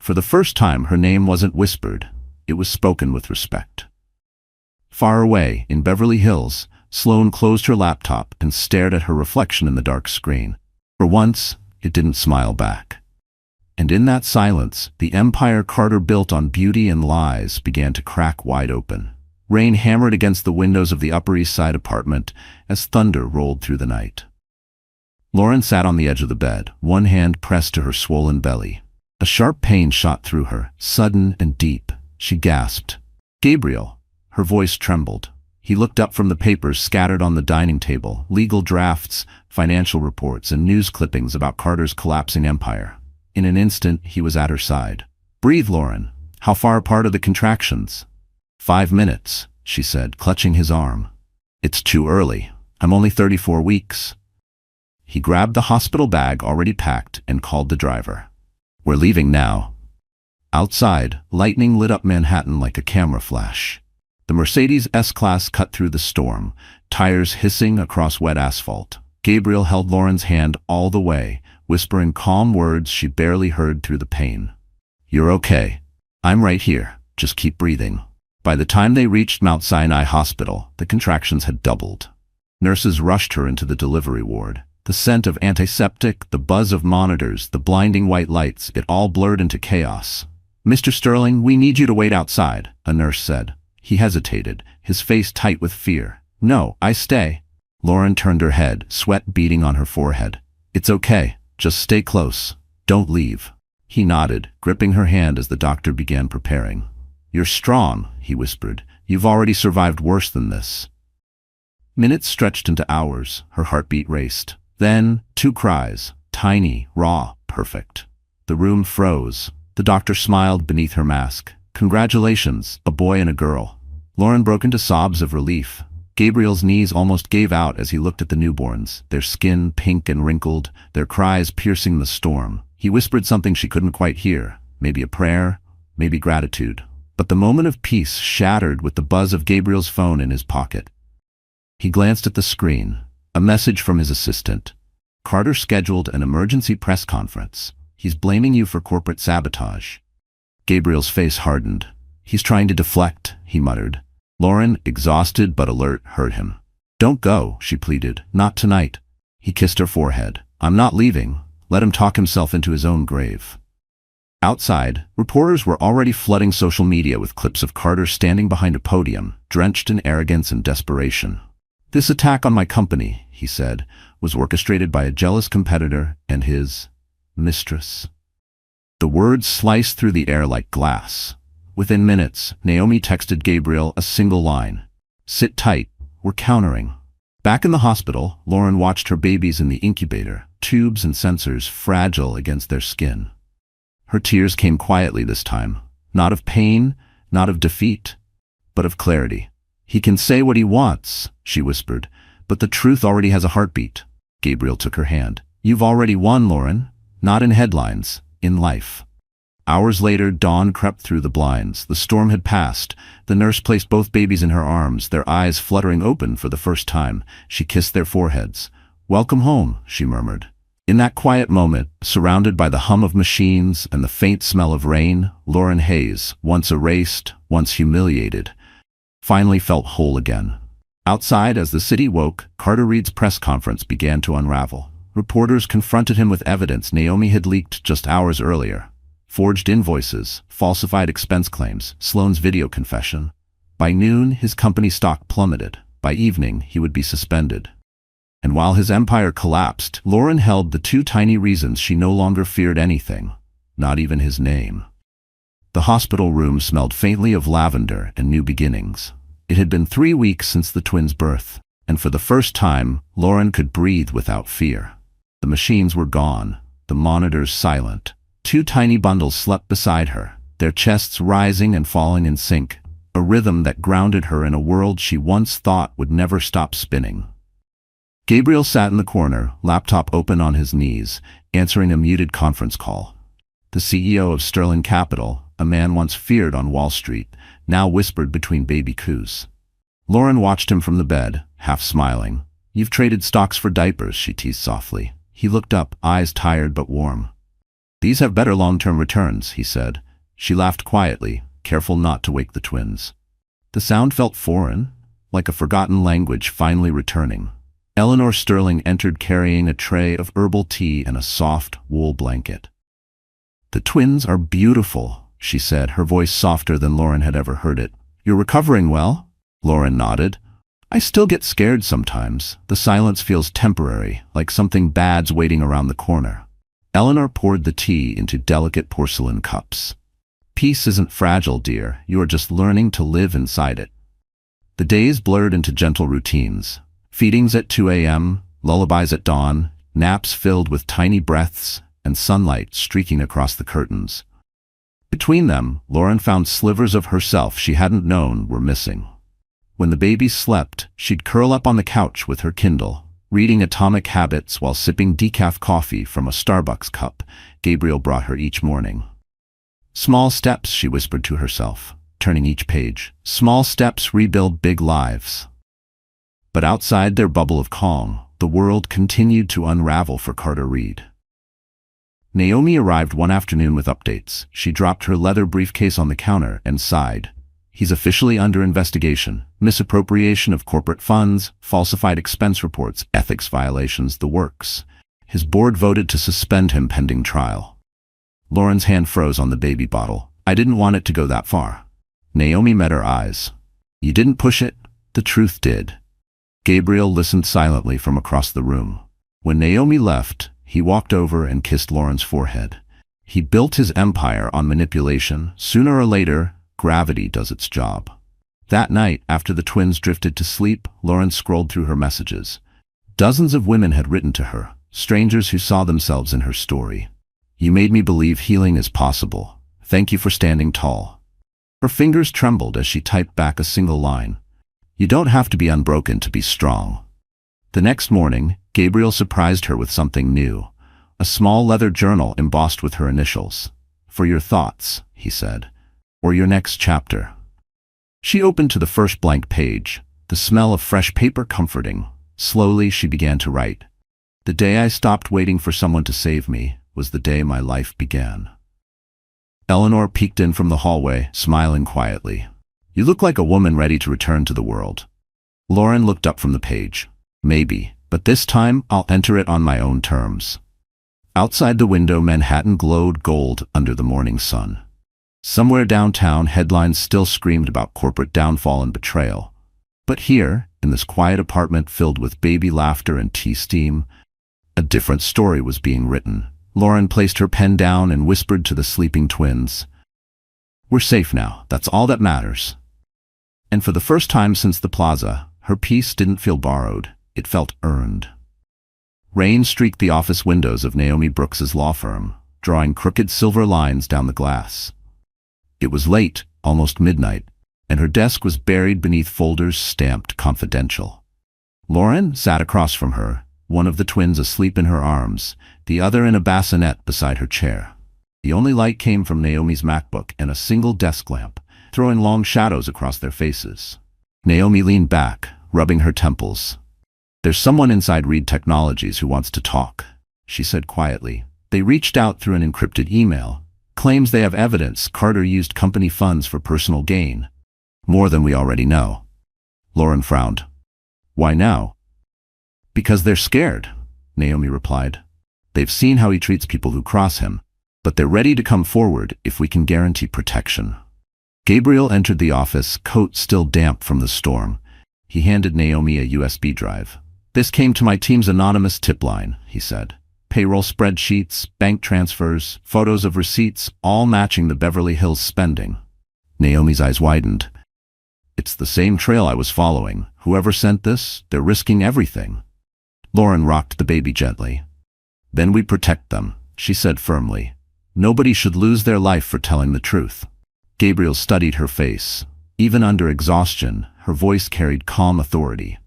For the first time, her name wasn't whispered. It was spoken with respect. Far away, in Beverly Hills, Sloane closed her laptop and stared at her reflection in the dark screen. For once, it didn't smile back. And in that silence, the empire Carter built on beauty and lies began to crack wide open. Rain hammered against the windows of the Upper East Side apartment as thunder rolled through the night. Lauren sat on the edge of the bed, one hand pressed to her swollen belly. A sharp pain shot through her, sudden and deep. She gasped. "Gabriel." Her voice trembled. He looked up from the papers scattered on the dining table, legal drafts, financial reports, and news clippings about Carter's collapsing empire. In an instant, he was at her side. "Breathe, Lauren. How far apart are the contractions?" 5 minutes, she said, clutching his arm. "It's too early. I'm only 34 weeks. He grabbed the hospital bag already packed and called the driver. "We're leaving now." Outside, lightning lit up Manhattan like a camera flash. The Mercedes S-Class cut through the storm, tires hissing across wet asphalt. Gabriel held Lauren's hand all the way, whispering calm words she barely heard through the pain. "You're okay. I'm right here. Just keep breathing." By the time they reached Mount Sinai Hospital, the contractions had doubled. Nurses rushed her into the delivery ward. The scent of antiseptic, the buzz of monitors, the blinding white lights, it all blurred into chaos. "Mr. Sterling, we need you to wait outside," a nurse said. He hesitated, his face tight with fear. "No, I stay." Lauren turned her head, sweat beading on her forehead. "It's okay. Just stay close. Don't leave." He nodded, gripping her hand as the doctor began preparing. "You're strong," he whispered. "You've already survived worse than this." Minutes stretched into hours. Her heartbeat raced. Then, 2 cries. Tiny, raw, perfect. The room froze. The doctor smiled beneath her mask. "Congratulations, a boy and a girl." Lauren broke into sobs of relief. Gabriel's knees almost gave out as he looked at the newborns, their skin pink and wrinkled, their cries piercing the storm. He whispered something she couldn't quite hear, maybe a prayer, maybe gratitude. But the moment of peace shattered with the buzz of Gabriel's phone in his pocket. He glanced at the screen. A message from his assistant. "Carter scheduled an emergency press conference. He's blaming you for corporate sabotage." Gabriel's face hardened. "He's trying to deflect," he muttered. Lauren, exhausted but alert, heard him. "Don't go," she pleaded. "Not tonight." He kissed her forehead. "I'm not leaving. Let him talk himself into his own grave." Outside, reporters were already flooding social media with clips of Carter standing behind a podium, drenched in arrogance and desperation. "This attack on my company," he said, "was orchestrated by a jealous competitor and his mistress." The words sliced through the air like glass. Within minutes, Naomi texted Gabriel a single line. "Sit tight, we're countering." Back in the hospital, Lauren watched her babies in the incubator, tubes and sensors fragile against their skin. Her tears came quietly this time, not of pain, not of defeat, but of clarity. "He can say what he wants," she whispered, "but the truth already has a heartbeat." Gabriel took her hand. "You've already won, Lauren. Not in headlines, in life." Hours later, dawn crept through the blinds. The storm had passed. The nurse placed both babies in her arms, their eyes fluttering open for the first time. She kissed their foreheads. "Welcome home," she murmured. In that quiet moment, surrounded by the hum of machines and the faint smell of rain, Lauren Hayes, once erased, once humiliated, finally felt whole again. Outside, as the city woke, Carter Reed's press conference began to unravel. Reporters confronted him with evidence Naomi had leaked just hours earlier. Forged invoices, falsified expense claims, Sloane's video confession. By noon, his company stock plummeted. By evening, he would be suspended. And while his empire collapsed, Lauren held the 2 tiny reasons she no longer feared anything, not even his name. The hospital room smelled faintly of lavender and new beginnings. It had been 3 weeks since the twins' birth, and for the first time, Lauren could breathe without fear. The machines were gone, the monitors silent. 2 tiny bundles slept beside her, their chests rising and falling in sync. a rhythm that grounded her in a world she once thought would never stop spinning. Gabriel sat in the corner, laptop open on his knees, answering a muted conference call. The CEO of Sterling Capital, a man once feared on Wall Street, now whispered between baby coos. Lauren watched him from the bed, half smiling. "You've traded stocks for diapers," she teased softly. He looked up, eyes tired but warm. "These have better long-term returns," he said. She laughed quietly, careful not to wake the twins. The sound felt foreign, like a forgotten language finally returning. Eleanor Sterling entered carrying a tray of herbal tea and a soft wool blanket. "The twins are beautiful," she said, her voice softer than Lauren had ever heard it. "You're recovering well?" Lauren nodded. "I still get scared sometimes. The silence feels temporary, like something bad's waiting around the corner." Eleanor poured the tea into delicate porcelain cups. "Peace isn't fragile, dear. You are just learning to live inside it." The days blurred into gentle routines. Feedings at 2 a.m., lullabies at dawn, naps filled with tiny breaths, and sunlight streaking across the curtains. Between them, Lauren found slivers of herself she hadn't known were missing. When the babies slept, she'd curl up on the couch with her Kindle, reading Atomic Habits while sipping decaf coffee from a Starbucks cup Gabriel brought her each morning. "Small steps," she whispered to herself, turning each page. "Small steps rebuild big lives." But outside their bubble of calm, the world continued to unravel for Carter Reed. Naomi arrived one afternoon with updates. She dropped her leather briefcase on the counter and sighed. "He's officially under investigation. Misappropriation of corporate funds, falsified expense reports, ethics violations, the works. His board voted to suspend him pending trial." Lauren's hand froze on the baby bottle. "I didn't want it to go that far." Naomi met her eyes. "You didn't push it. The truth did." Gabriel listened silently from across the room. When Naomi left, he walked over and kissed Lauren's forehead. He built his empire on manipulation. Sooner or later, gravity does its job. That night, after the twins drifted to sleep, Lauren scrolled through her messages. Dozens of women had written to her, strangers who saw themselves in her story. "You made me believe healing is possible. Thank you for standing tall." Her fingers trembled as she typed back a single line. "You don't have to be unbroken to be strong." The next morning, Gabriel surprised her with something new. A small leather journal embossed with her initials. "For your thoughts," he said. "Or your next chapter." She opened to the first blank page, the smell of fresh paper comforting. Slowly she began to write. "The day I stopped waiting for someone to save me was the day my life began." Eleanor peeked in from the hallway, smiling quietly. "You look like a woman ready to return to the world." Lauren looked up from the page. "Maybe, but this time I'll enter it on my own terms." Outside the window, Manhattan glowed gold under the morning sun. Somewhere downtown, headlines still screamed about corporate downfall and betrayal. But here, in this quiet apartment filled with baby laughter and tea steam, a different story was being written. Lauren placed her pen down and whispered to the sleeping twins, "We're safe now. That's all that matters." And for the first time since the plaza, her peace didn't feel borrowed. It felt earned. Rain streaked the office windows of Naomi Brooks's law firm, drawing crooked silver lines down the glass. It was late, almost midnight, and her desk was buried beneath folders stamped confidential. Lauren sat across from her, one of the twins asleep in her arms, the other in a bassinet beside her chair. The only light came from Naomi's MacBook and a single desk lamp, throwing long shadows across their faces. Naomi leaned back, rubbing her temples. "There's someone inside Reed Technologies who wants to talk," she said quietly. "They reached out through an encrypted email. Claims they have evidence Carter used company funds for personal gain. More than we already know." Lauren frowned. "Why now?" "Because they're scared," Naomi replied. "They've seen how he treats people who cross him, but they're ready to come forward if we can guarantee protection." Gabriel entered the office, coat still damp from the storm. He handed Naomi a USB drive. "This came to my team's anonymous tip line," he said. "Payroll spreadsheets, bank transfers, photos of receipts, all matching the Beverly Hills spending." Naomi's eyes widened. "It's the same trail I was following. Whoever sent this, they're risking everything." Lauren rocked the baby gently. "Then we protect them," she said firmly. "Nobody should lose their life for telling the truth." Gabriel studied her face. Even under exhaustion, her voice carried calm authority.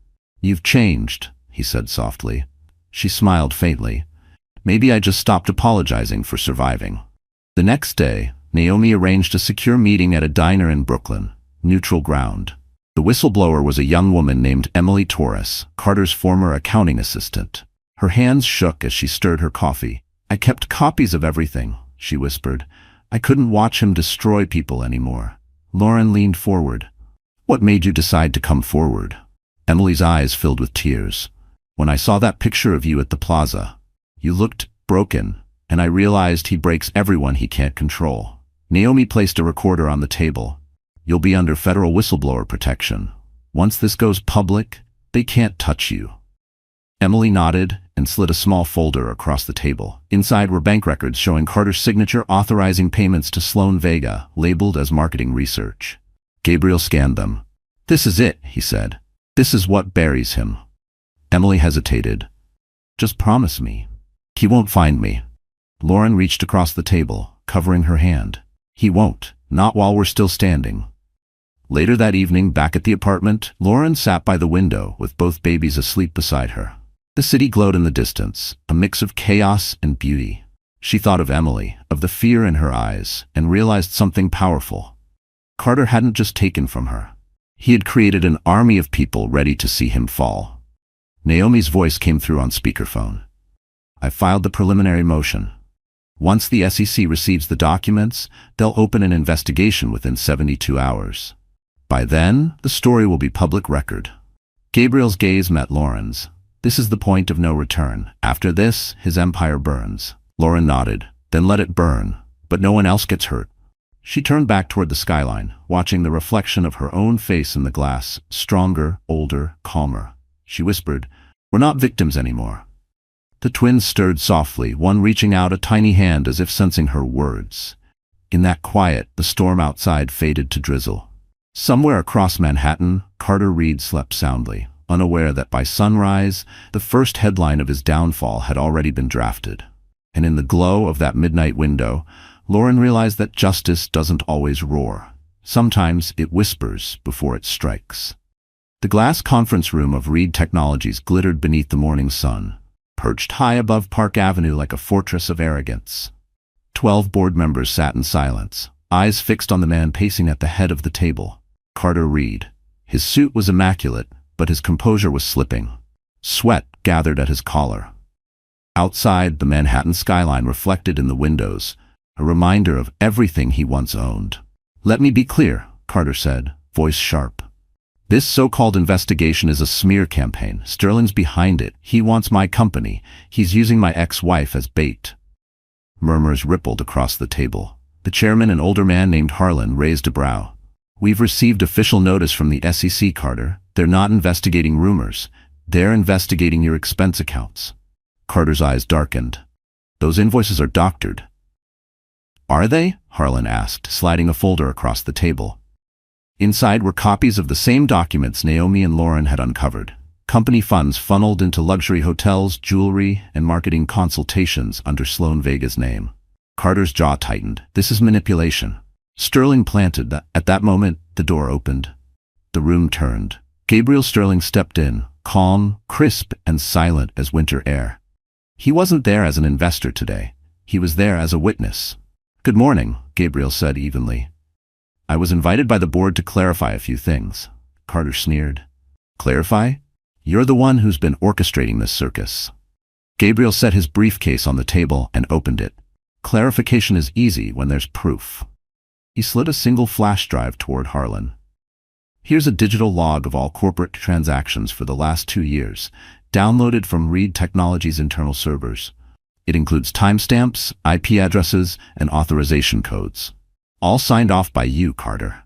"You've changed," he said softly. She smiled faintly. "Maybe I just stopped apologizing for surviving." The next day, Naomi arranged a secure meeting at a diner in Brooklyn, neutral ground. The whistleblower was a young woman named Emily Torres, Carter's former accounting assistant. Her hands shook as she stirred her coffee. "I kept copies of everything," she whispered. "I couldn't watch him destroy people anymore." Lauren leaned forward. "What made you decide to come forward?" Emily's eyes filled with tears. "When I saw that picture of you at the plaza, you looked broken, and I realized he breaks everyone he can't control." Naomi placed a recorder on the table. "You'll be under federal whistleblower protection. Once this goes public, they can't touch you." Emily nodded and slid a small folder across the table. Inside were bank records showing Carter's signature authorizing payments to Sloan Vega, labeled as marketing research. Gabriel scanned them. "This is it," he said. "This is what buries him." Emily hesitated. "Just promise me. He won't find me." Lauren reached across the table, covering her hand. "He won't, not while we're still standing." Later that evening, back at the apartment, Lauren sat by the window with both babies asleep beside her. The city glowed in the distance, a mix of chaos and beauty. She thought of Emily, of the fear in her eyes, and realized something powerful. Carter hadn't just taken from her. He had created an army of people ready to see him fall. Naomi's voice came through on speakerphone. "I filed the preliminary motion. Once the SEC receives the documents, they'll open an investigation within 72 hours. By then, the story will be public record." Gabriel's gaze met Lauren's. "This is the point of no return. After this, his empire burns." Lauren nodded. "Then let it burn, but no one else gets hurt." She turned back toward the skyline, watching the reflection of her own face in the glass, stronger, older, calmer. She whispered, "We're not victims anymore." The twins stirred softly, one reaching out a tiny hand as if sensing her words. In that quiet, the storm outside faded to drizzle. Somewhere across Manhattan, Carter Reed slept soundly, unaware that by sunrise, the first headline of his downfall had already been drafted. And in the glow of that midnight window, Lauren realized that justice doesn't always roar. Sometimes it whispers before it strikes. The glass conference room of Reed Technologies glittered beneath the morning sun, perched high above Park Avenue like a fortress of arrogance. 12 board members sat in silence, eyes fixed on the man pacing at the head of the table, Carter Reed. His suit was immaculate, but his composure was slipping. Sweat gathered at his collar. Outside, the Manhattan skyline reflected in the windows, a reminder of everything he once owned. "Let me be clear," Carter said, voice sharp. "This so-called investigation is a smear campaign. Sterling's behind it. He wants my company. He's using my ex-wife as bait." Murmurs rippled across the table. The chairman, an older man named Harlan, raised a brow. "We've received official notice from the SEC, Carter. They're not investigating rumors. They're investigating your expense accounts." Carter's eyes darkened. "Those invoices are doctored." "Are they?" Harlan asked, sliding a folder across the table. Inside were copies of the same documents Naomi and Lauren had uncovered. Company funds funneled into luxury hotels, jewelry, and marketing consultations under Sloan Vega's name. Carter's jaw tightened. "This is manipulation." Sterling planted. At that moment, the door opened. The room turned. Gabriel Sterling stepped in, calm, crisp, and silent as winter air. He wasn't there as an investor today. He was there as a witness. "Good morning," Gabriel said evenly. "I was invited by the board to clarify a few things." Carter sneered. "Clarify? You're the one who's been orchestrating this circus." Gabriel set his briefcase on the table and opened it. "Clarification is easy when there's proof." He slid a single flash drive toward Harlan. "Here's a digital log of all corporate transactions for the last 2 years, downloaded from Reed Technologies' internal servers. It includes timestamps, IP addresses, and authorization codes. All signed off by you, Carter."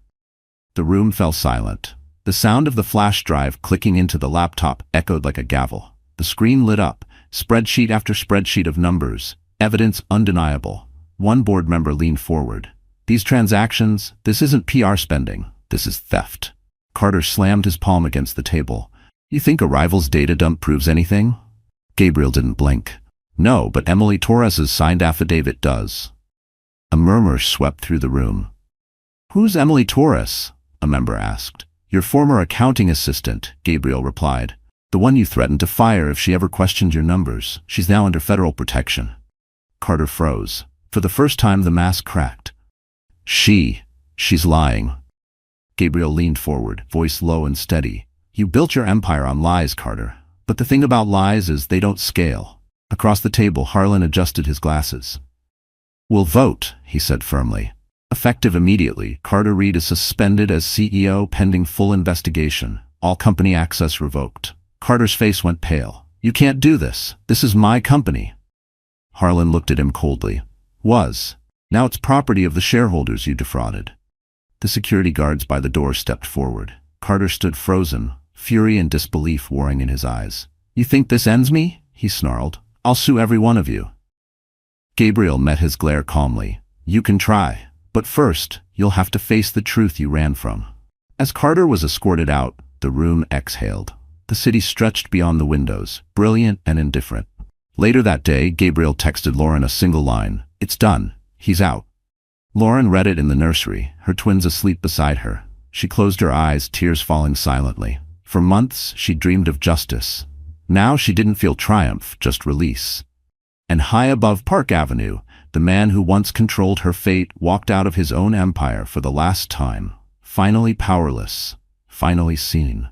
The room fell silent. The sound of the flash drive clicking into the laptop echoed like a gavel. The screen lit up, spreadsheet after spreadsheet of numbers, evidence undeniable. One board member leaned forward. "These transactions, this isn't PR spending. This is theft." Carter slammed his palm against the table. "You think a rival's data dump proves anything?" Gabriel didn't blink. "No, but Emily Torres's signed affidavit does." A murmur swept through the room. "Who's Emily Torres?" a member asked. Your former accounting assistant, Gabriel replied. The one you threatened to fire if she ever questioned your numbers. She's now under federal protection. Carter froze. For the first time the mask cracked. She's lying. Gabriel leaned forward, voice low and steady. You built your empire on lies, Carter. But the thing about lies is they don't scale. Across the table, Harlan adjusted his glasses. We'll vote, he said firmly. Effective immediately, Carter Reed is suspended as CEO pending full investigation. All company access revoked. Carter's face went pale. You can't do this. This is my company. Harlan looked at him coldly. Was. Now it's property of the shareholders you defrauded. The security guards by the door stepped forward. Carter stood frozen, fury and disbelief warring in his eyes. You think this ends me? He snarled. I'll sue every one of you. Gabriel met his glare calmly. You can try, but first, you'll have to face the truth you ran from. As Carter was escorted out, the room exhaled. The city stretched beyond the windows, brilliant and indifferent. Later that day, Gabriel texted Lauren a single line. It's done. He's out. Lauren read it in the nursery, her twins asleep beside her. She closed her eyes, tears falling silently. For months, she dreamed of justice. Now she didn't feel triumph, just release. And high above Park Avenue, the man who once controlled her fate walked out of his own empire for the last time, finally powerless, finally seen.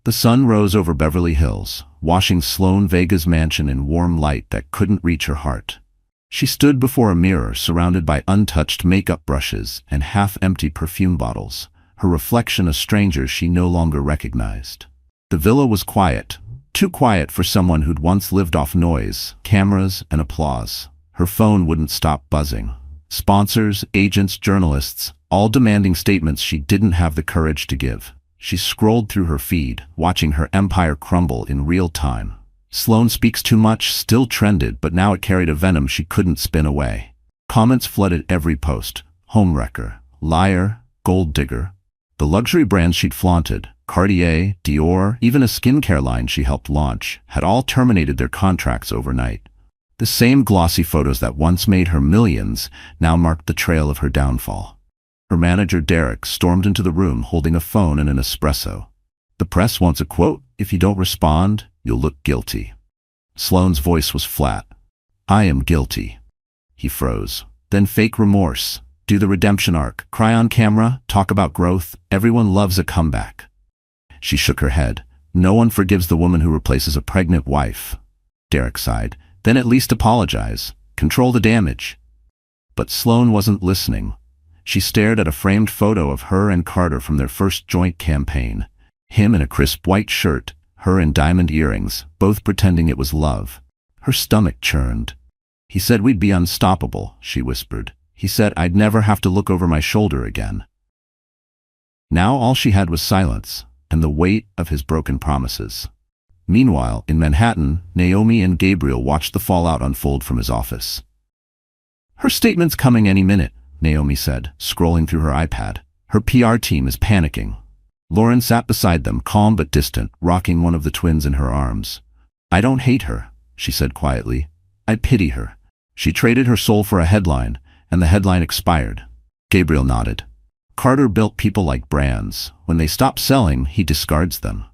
The sun rose over Beverly Hills, washing Sloan Vega's mansion in warm light that couldn't reach her heart. She stood before a mirror surrounded by untouched makeup brushes and half-empty perfume bottles, her reflection a stranger she no longer recognized. The villa was quiet, too quiet for someone who'd once lived off noise, cameras, and applause. Her phone wouldn't stop buzzing. Sponsors, agents, journalists, all demanding statements she didn't have the courage to give. She scrolled through her feed, watching her empire crumble in real time. Sloan speaks too much still trended, but now it carried a venom she couldn't spin away. Comments flooded every post. Homewrecker, liar, gold digger. The luxury brands she'd flaunted, Cartier, Dior, even a skincare line she helped launch, had all terminated their contracts overnight. The same glossy photos that once made her millions now marked the trail of her downfall. Her manager, Derek, stormed into the room holding a phone and an espresso. The press wants a quote. If you don't respond, you'll look guilty. Sloan's voice was flat. I am guilty. He froze. Then fake remorse. Do the redemption arc. Cry on camera. Talk about growth. Everyone loves a comeback. She shook her head. No one forgives the woman who replaces a pregnant wife. Derek sighed. Then at least apologize. Control the damage. But Sloan wasn't listening. She stared at a framed photo of her and Carter from their first joint campaign. Him in a crisp white shirt, her in diamond earrings, both pretending it was love. Her stomach churned. He said we'd be unstoppable, she whispered. He said I'd never have to look over my shoulder again. Now all she had was silence, and the weight of his broken promises. Meanwhile, in Manhattan, Naomi and Gabriel watched the fallout unfold from his office. Her statement's coming any minute, Naomi said, scrolling through her iPad. Her PR team is panicking. Lauren sat beside them, calm but distant, rocking one of the twins in her arms. I don't hate her, she said quietly. I pity her. She traded her soul for a headline, and the headline expired. Gabriel nodded. Carter built people like brands. When they stop selling, he discards them.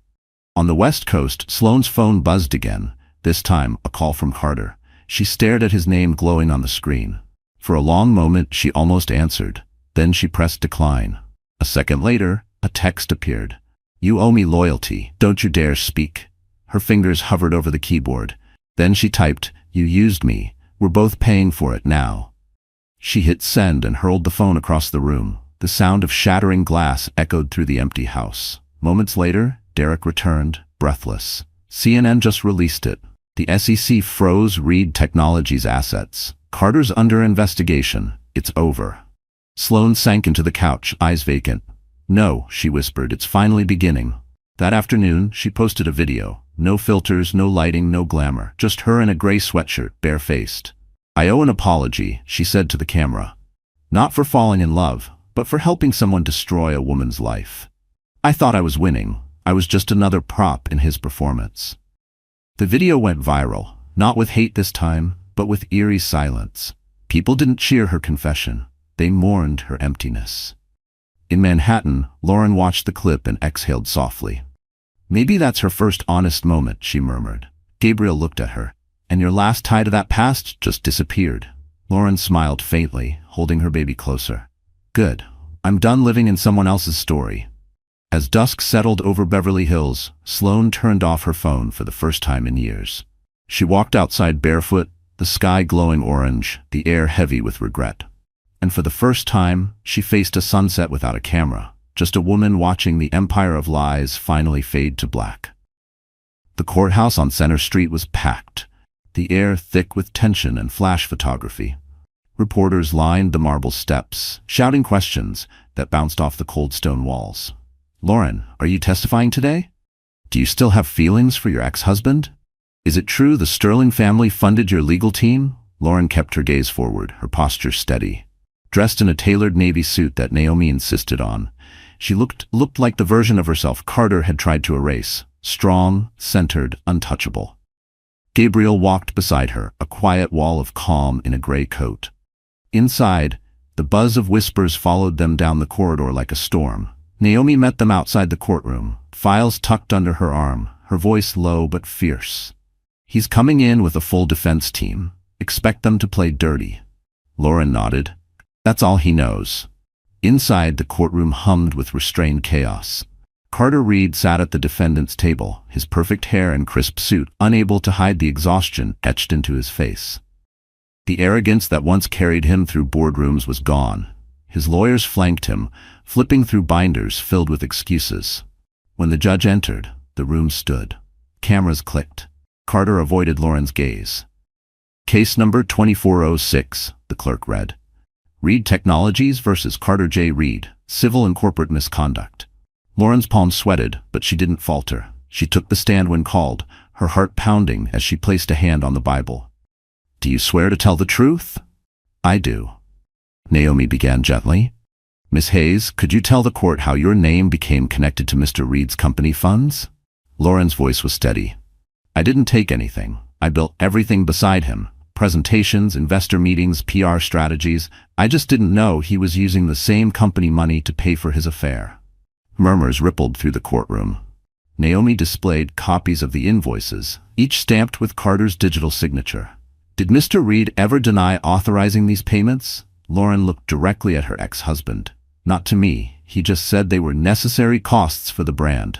On the West Coast, Sloan's phone buzzed again, this time a call from Carter. She stared at his name glowing on the screen. For a long moment, she almost answered. Then she pressed decline. A second later, a text appeared. You owe me loyalty. Don't you dare speak. Her fingers hovered over the keyboard. Then she typed, you used me. We're both paying for it now. She hit send and hurled the phone across the room. The sound of shattering glass echoed through the empty house. Moments later, Derek returned, breathless. CNN just released it. The SEC froze Reed Technologies' assets. Carter's under investigation. It's over. Sloan sank into the couch, eyes vacant. No, she whispered, it's finally beginning. That afternoon, she posted a video. No filters, no lighting, no glamour. Just her in a gray sweatshirt, bare-faced. I owe an apology, she said to the camera. Not for falling in love, but for helping someone destroy a woman's life. I thought I was winning. I was just another prop in his performance. The video went viral, not with hate this time, but with eerie silence. People didn't cheer her confession. They mourned her emptiness. In Manhattan, Lauren watched the clip and exhaled softly. Maybe that's her first honest moment, she murmured. Gabriel looked at her. And your last tie to that past just disappeared. Lauren smiled faintly, holding her baby closer. Good. I'm done living in someone else's story. As dusk settled over Beverly Hills, Sloane turned off her phone for the first time in years. She walked outside barefoot, the sky glowing orange, the air heavy with regret. And for the first time, she faced a sunset without a camera, just a woman watching the empire of lies finally fade to black. The courthouse on Center Street was packed, the air thick with tension and flash photography. Reporters lined the marble steps, shouting questions that bounced off the cold stone walls. Lauren, are you testifying today? Do you still have feelings for your ex-husband? Is it true the Sterling family funded your legal team? Lauren kept her gaze forward, her posture steady. Dressed in a tailored navy suit that Naomi insisted on, she looked like the version of herself Carter had tried to erase, strong, centered, untouchable. Gabriel walked beside her, a quiet wall of calm in a gray coat. Inside, the buzz of whispers followed them down the corridor like a storm. Naomi met them outside the courtroom, files tucked under her arm, her voice low but fierce. He's coming in with a full defense team. Expect them to play dirty. Lauren nodded. That's all he knows. Inside, the courtroom hummed with restrained chaos. Carter Reed sat at the defendant's table, his perfect hair and crisp suit unable to hide the exhaustion etched into his face. The arrogance that once carried him through boardrooms was gone. His lawyers flanked him, flipping through binders filled with excuses. When the judge entered, the room stood. Cameras clicked. Carter avoided Lauren's gaze. Case number 2406, the clerk read. Reed Technologies versus Carter J. Reed, civil and corporate misconduct. Lauren's palms sweated, but she didn't falter. She took the stand when called, her heart pounding as she placed a hand on the Bible. Do you swear to tell the truth? I do. Naomi began gently. Miss Hayes, could you tell the court how your name became connected to Mr. Reed's company funds? Lauren's voice was steady. I didn't take anything. I built everything beside him. Presentations, investor meetings, PR strategies. I just didn't know he was using the same company money to pay for his affair. Murmurs rippled through the courtroom. Naomi displayed copies of the invoices, each stamped with Carter's digital signature. Did Mr. Reed ever deny authorizing these payments? Lauren looked directly at her ex-husband. Not to me. He just said they were necessary costs for the brand.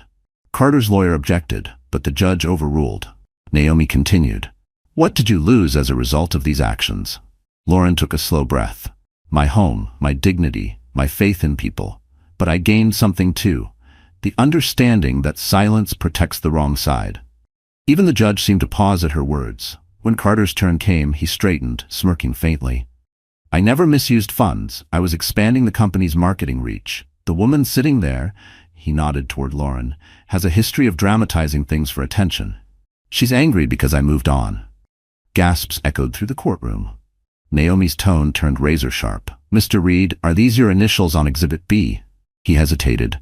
Carter's lawyer objected, but the judge overruled. Naomi continued. What did you lose as a result of these actions? Lauren took a slow breath. My home, my dignity, my faith in people. But I gained something too. The understanding that silence protects the wrong side. Even the judge seemed to pause at her words. When Carter's turn came, he straightened, smirking faintly. I never misused funds. I was expanding the company's marketing reach. The woman sitting there, he nodded toward Lauren, has a history of dramatizing things for attention. She's angry because I moved on. Gasps echoed through the courtroom. Naomi's tone turned razor sharp. Mr. Reed, are these your initials on Exhibit B? He hesitated.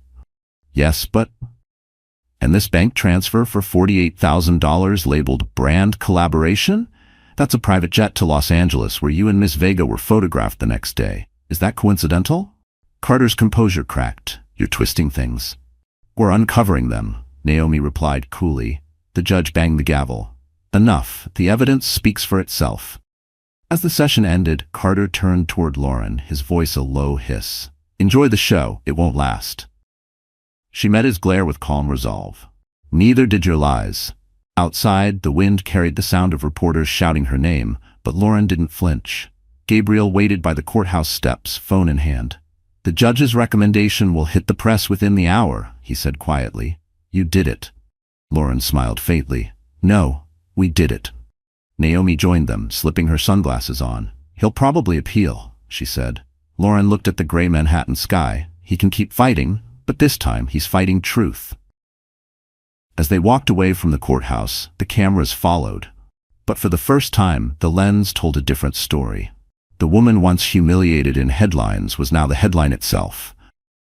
Yes, but... And this bank transfer for $48,000 labeled brand collaboration? That's a private jet to Los Angeles where you and Miss Vega were photographed the next day. Is that coincidental? Carter's composure cracked. You're twisting things. We're uncovering them, Naomi replied coolly. The judge banged the gavel. Enough. The evidence speaks for itself. As the session ended, Carter turned toward Lauren, his voice a low hiss. Enjoy the show. It won't last. She met his glare with calm resolve. Neither did your lies. Outside, the wind carried the sound of reporters shouting her name, but Lauren didn't flinch. Gabriel waited by the courthouse steps, phone in hand. The judge's recommendation will hit the press within the hour, he said quietly. You did it. Lauren smiled faintly. No, we did it. Naomi joined them, slipping her sunglasses on. He'll probably appeal, she said. Lauren looked at the gray Manhattan sky. He can keep fighting, but this time he's fighting truth. As they walked away from the courthouse, the cameras followed. But for the first time, the lens told a different story. The woman once humiliated in headlines was now the headline itself.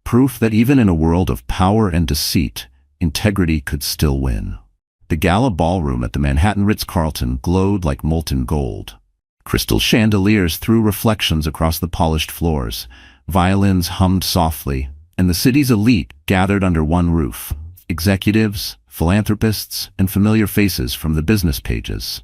Proof that even in a world of power and deceit, integrity could still win. The gala ballroom at the Manhattan Ritz-Carlton glowed like molten gold. Crystal chandeliers threw reflections across the polished floors. Violins hummed softly. and the city's elite gathered under one roof. Executives, philanthropists, and familiar faces from the business pages.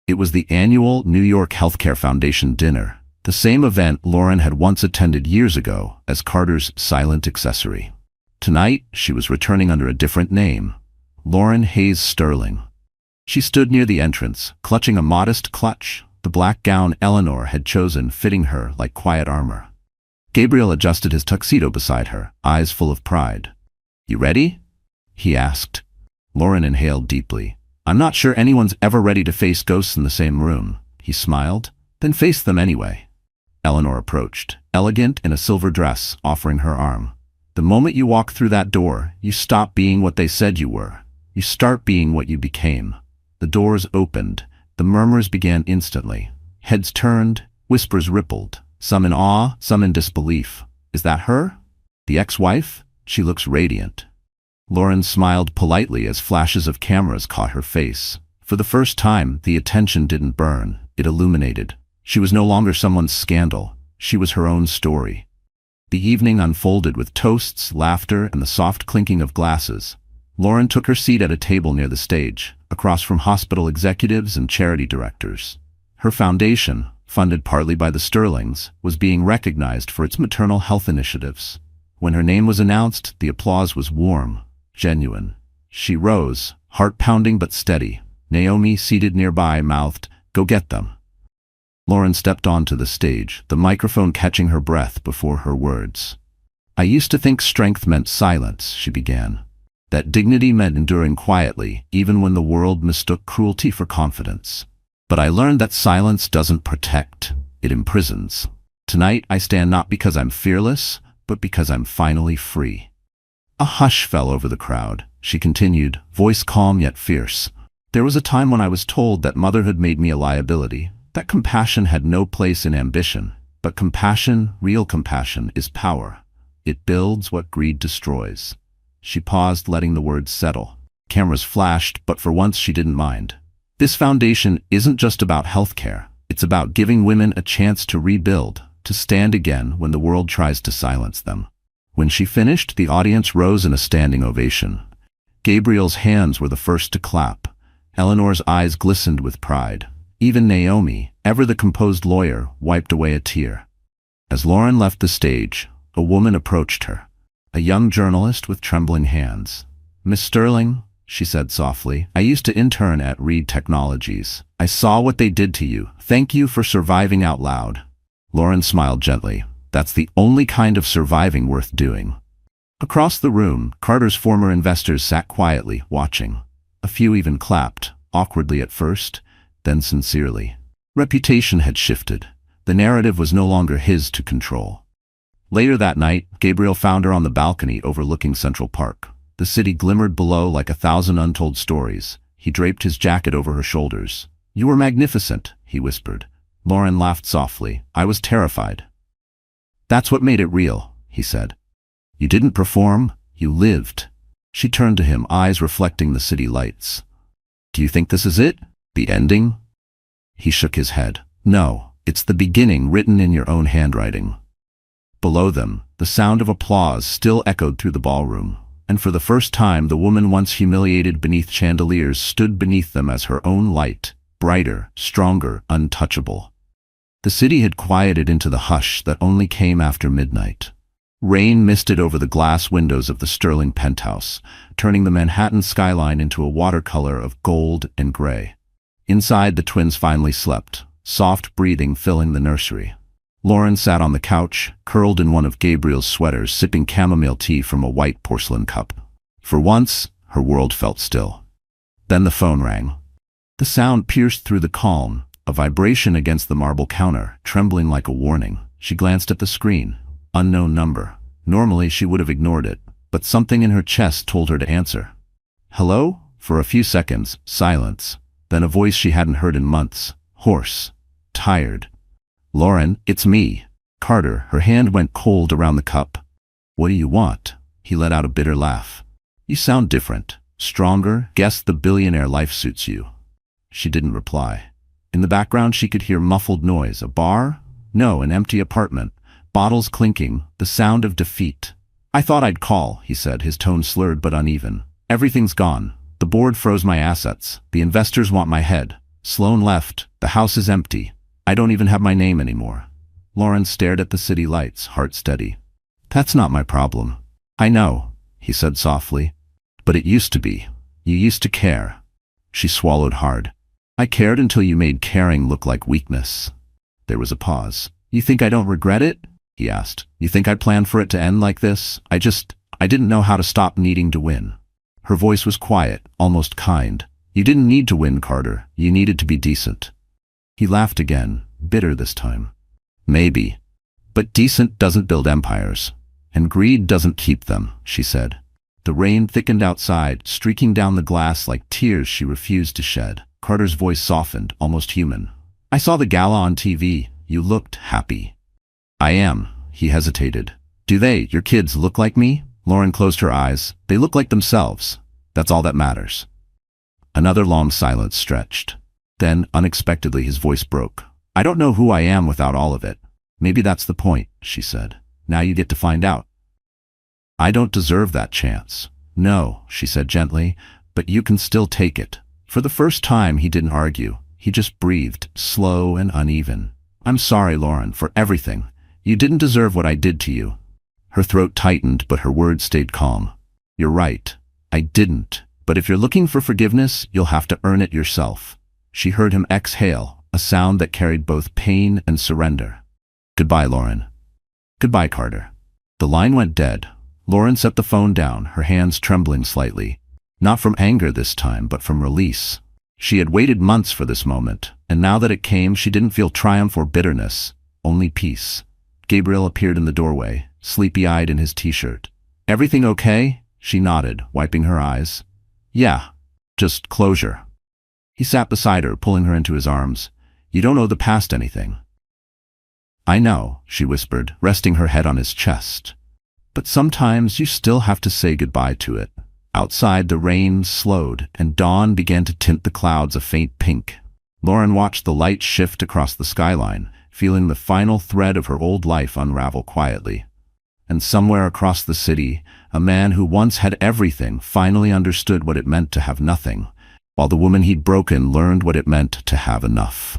It was the annual New York Healthcare Foundation dinner, the same event Lauren had once attended years ago as Carter's silent accessory. Tonight, she was returning under a different name, Lauren Hayes Sterling. She stood near the entrance, clutching a modest clutch, the black gown Eleanor had chosen fitting her like quiet armor. Gabriel adjusted his tuxedo beside her, eyes full of pride. "You ready?" he asked. Lauren inhaled deeply. "I'm not sure anyone's ever ready to face ghosts in the same room," he smiled. "Then face them anyway." Eleanor approached, elegant in a silver dress, offering her arm. "The moment you walk through that door, you stop being what they said you were. You start being what you became." The doors opened. The murmurs began instantly. Heads turned, whispers rippled, some in awe, some in disbelief. "Is that her? The ex-wife? She looks radiant." Lauren smiled politely as flashes of cameras caught her face. For the first time, the attention didn't burn, it illuminated. She was no longer someone's scandal. She was her own story. The evening unfolded with toasts, laughter, and the soft clinking of glasses. Lauren took her seat at a table near the stage, across from hospital executives and charity directors. Her foundation, funded partly by the Sterlings, was being recognized for its maternal health initiatives. When her name was announced, the applause was warm, genuine. She rose, heart pounding but steady. Naomi, seated nearby, mouthed, "Go get them." Lauren stepped onto the stage, the microphone catching her breath before her words. "I used to think strength meant silence," she began. "That dignity meant enduring quietly, even when the world mistook cruelty for confidence. But I learned that silence doesn't protect, it imprisons. Tonight I stand not because I'm fearless, but because I'm finally free." A hush fell over the crowd. She continued, voice calm yet fierce. "There was a time when I was told that motherhood made me a liability, that compassion had no place in ambition. But compassion, real compassion, is power. It builds what greed destroys." She paused, letting the words settle. Cameras flashed, but for once she didn't mind. "This foundation isn't just about healthcare. It's about giving women a chance to rebuild, to stand again when the world tries to silence them." When she finished, the audience rose in a standing ovation. Gabriel's hands were the first to clap. Eleanor's eyes glistened with pride. Even Naomi, ever the composed lawyer, wiped away a tear. As Lauren left the stage, a woman approached her. A young journalist with trembling hands. "Miss Sterling," she said softly, "I used to intern at Reed Technologies. I saw what they did to you. Thank you for surviving out loud." Lauren smiled gently. "That's the only kind of surviving worth doing." Across the room, Carter's former investors sat quietly, watching. A few even clapped, awkwardly at first, then sincerely. Reputation had shifted. The narrative was no longer his to control. Later that night, Gabriel found her on the balcony overlooking Central Park. The city glimmered below like 1,000 untold stories. He draped his jacket over her shoulders. "You were magnificent," he whispered. Lauren laughed softly. "I was terrified." "That's what made it real," he said. "You didn't perform, you lived." She turned to him, eyes reflecting the city lights. "Do you think this is it? The ending?" He shook his head. "No, it's the beginning written in your own handwriting." Below them, the sound of applause still echoed through the ballroom, and for the first time the woman once humiliated beneath chandeliers stood beneath them as her own light, brighter, stronger, untouchable. The city had quieted into the hush that only came after midnight. Rain misted over the glass windows of the Sterling penthouse, turning the Manhattan skyline into a watercolor of gold and gray. Inside, the twins finally slept, soft breathing filling the nursery. Lauren sat on the couch, curled in one of Gabriel's sweaters, sipping chamomile tea from a white porcelain cup. For once, her world felt still. Then the phone rang. The sound pierced through the calm, a vibration against the marble counter, trembling like a warning. She glanced at the screen. Unknown number. Normally she would have ignored it, but something in her chest told her to answer. "Hello?" For a few seconds, silence. Then a voice she hadn't heard in months. Hoarse. Tired. "Lauren, it's me." Carter, her hand went cold around the cup. "What do you want?" He let out a bitter laugh. "You sound different. Stronger. Guess the billionaire life suits you." She didn't reply. In the background she could hear muffled noise. A bar? No, an empty apartment. Bottles clinking, the sound of defeat. I thought I'd call, he said, his tone slurred but uneven. Everything's gone. The board froze my assets. The investors want my head. Sloan left. The house is empty. I don't even have my name anymore. Lauren stared at the city lights, heart steady. That's not my problem. I know, he said softly. But it used to be. You used to care. She swallowed hard. I cared until you made caring look like weakness. There was a pause. You think I don't regret it? He asked. You think I planned for it to end like this? I didn't know how to stop needing to win. Her voice was quiet, almost kind. You didn't need to win, Carter. You needed to be decent. He laughed again, bitter this time. Maybe. But decent doesn't build empires. And greed doesn't keep them, she said. The rain thickened outside, streaking down the glass like tears she refused to shed. Carter's voice softened, almost human. I saw the gala on TV. You looked happy. I am, he hesitated. Do they, your kids, look like me? Lauren closed her eyes. They look like themselves. That's all that matters. Another long silence stretched. Then, unexpectedly, his voice broke. I don't know who I am without all of it. Maybe that's the point, she said. Now you get to find out. I don't deserve that chance. No, she said gently, but you can still take it. For the first time, he didn't argue. He just breathed, slow and uneven. I'm sorry, Lauren, for everything. You didn't deserve what I did to you. Her throat tightened, but her words stayed calm. You're right. I didn't. But if you're looking for forgiveness, you'll have to earn it yourself. She heard him exhale, a sound that carried both pain and surrender. Goodbye, Lauren. Goodbye, Carter. The line went dead. Lauren set the phone down, her hands trembling slightly. Not from anger this time, but from release. She had waited months for this moment, and now that it came, she didn't feel triumph or bitterness, only peace. Gabriel appeared in the doorway, sleepy-eyed in his t-shirt. Everything okay? She nodded, wiping her eyes. Yeah, just closure. He sat beside her, pulling her into his arms. You don't owe the past anything. I know, she whispered, resting her head on his chest. But sometimes you still have to say goodbye to it. Outside, the rain slowed, and dawn began to tint the clouds a faint pink. Lauren watched the light shift across the skyline, feeling the final thread of her old life unravel quietly. And somewhere across the city, a man who once had everything finally understood what it meant to have nothing, while the woman he'd broken learned what it meant to have enough.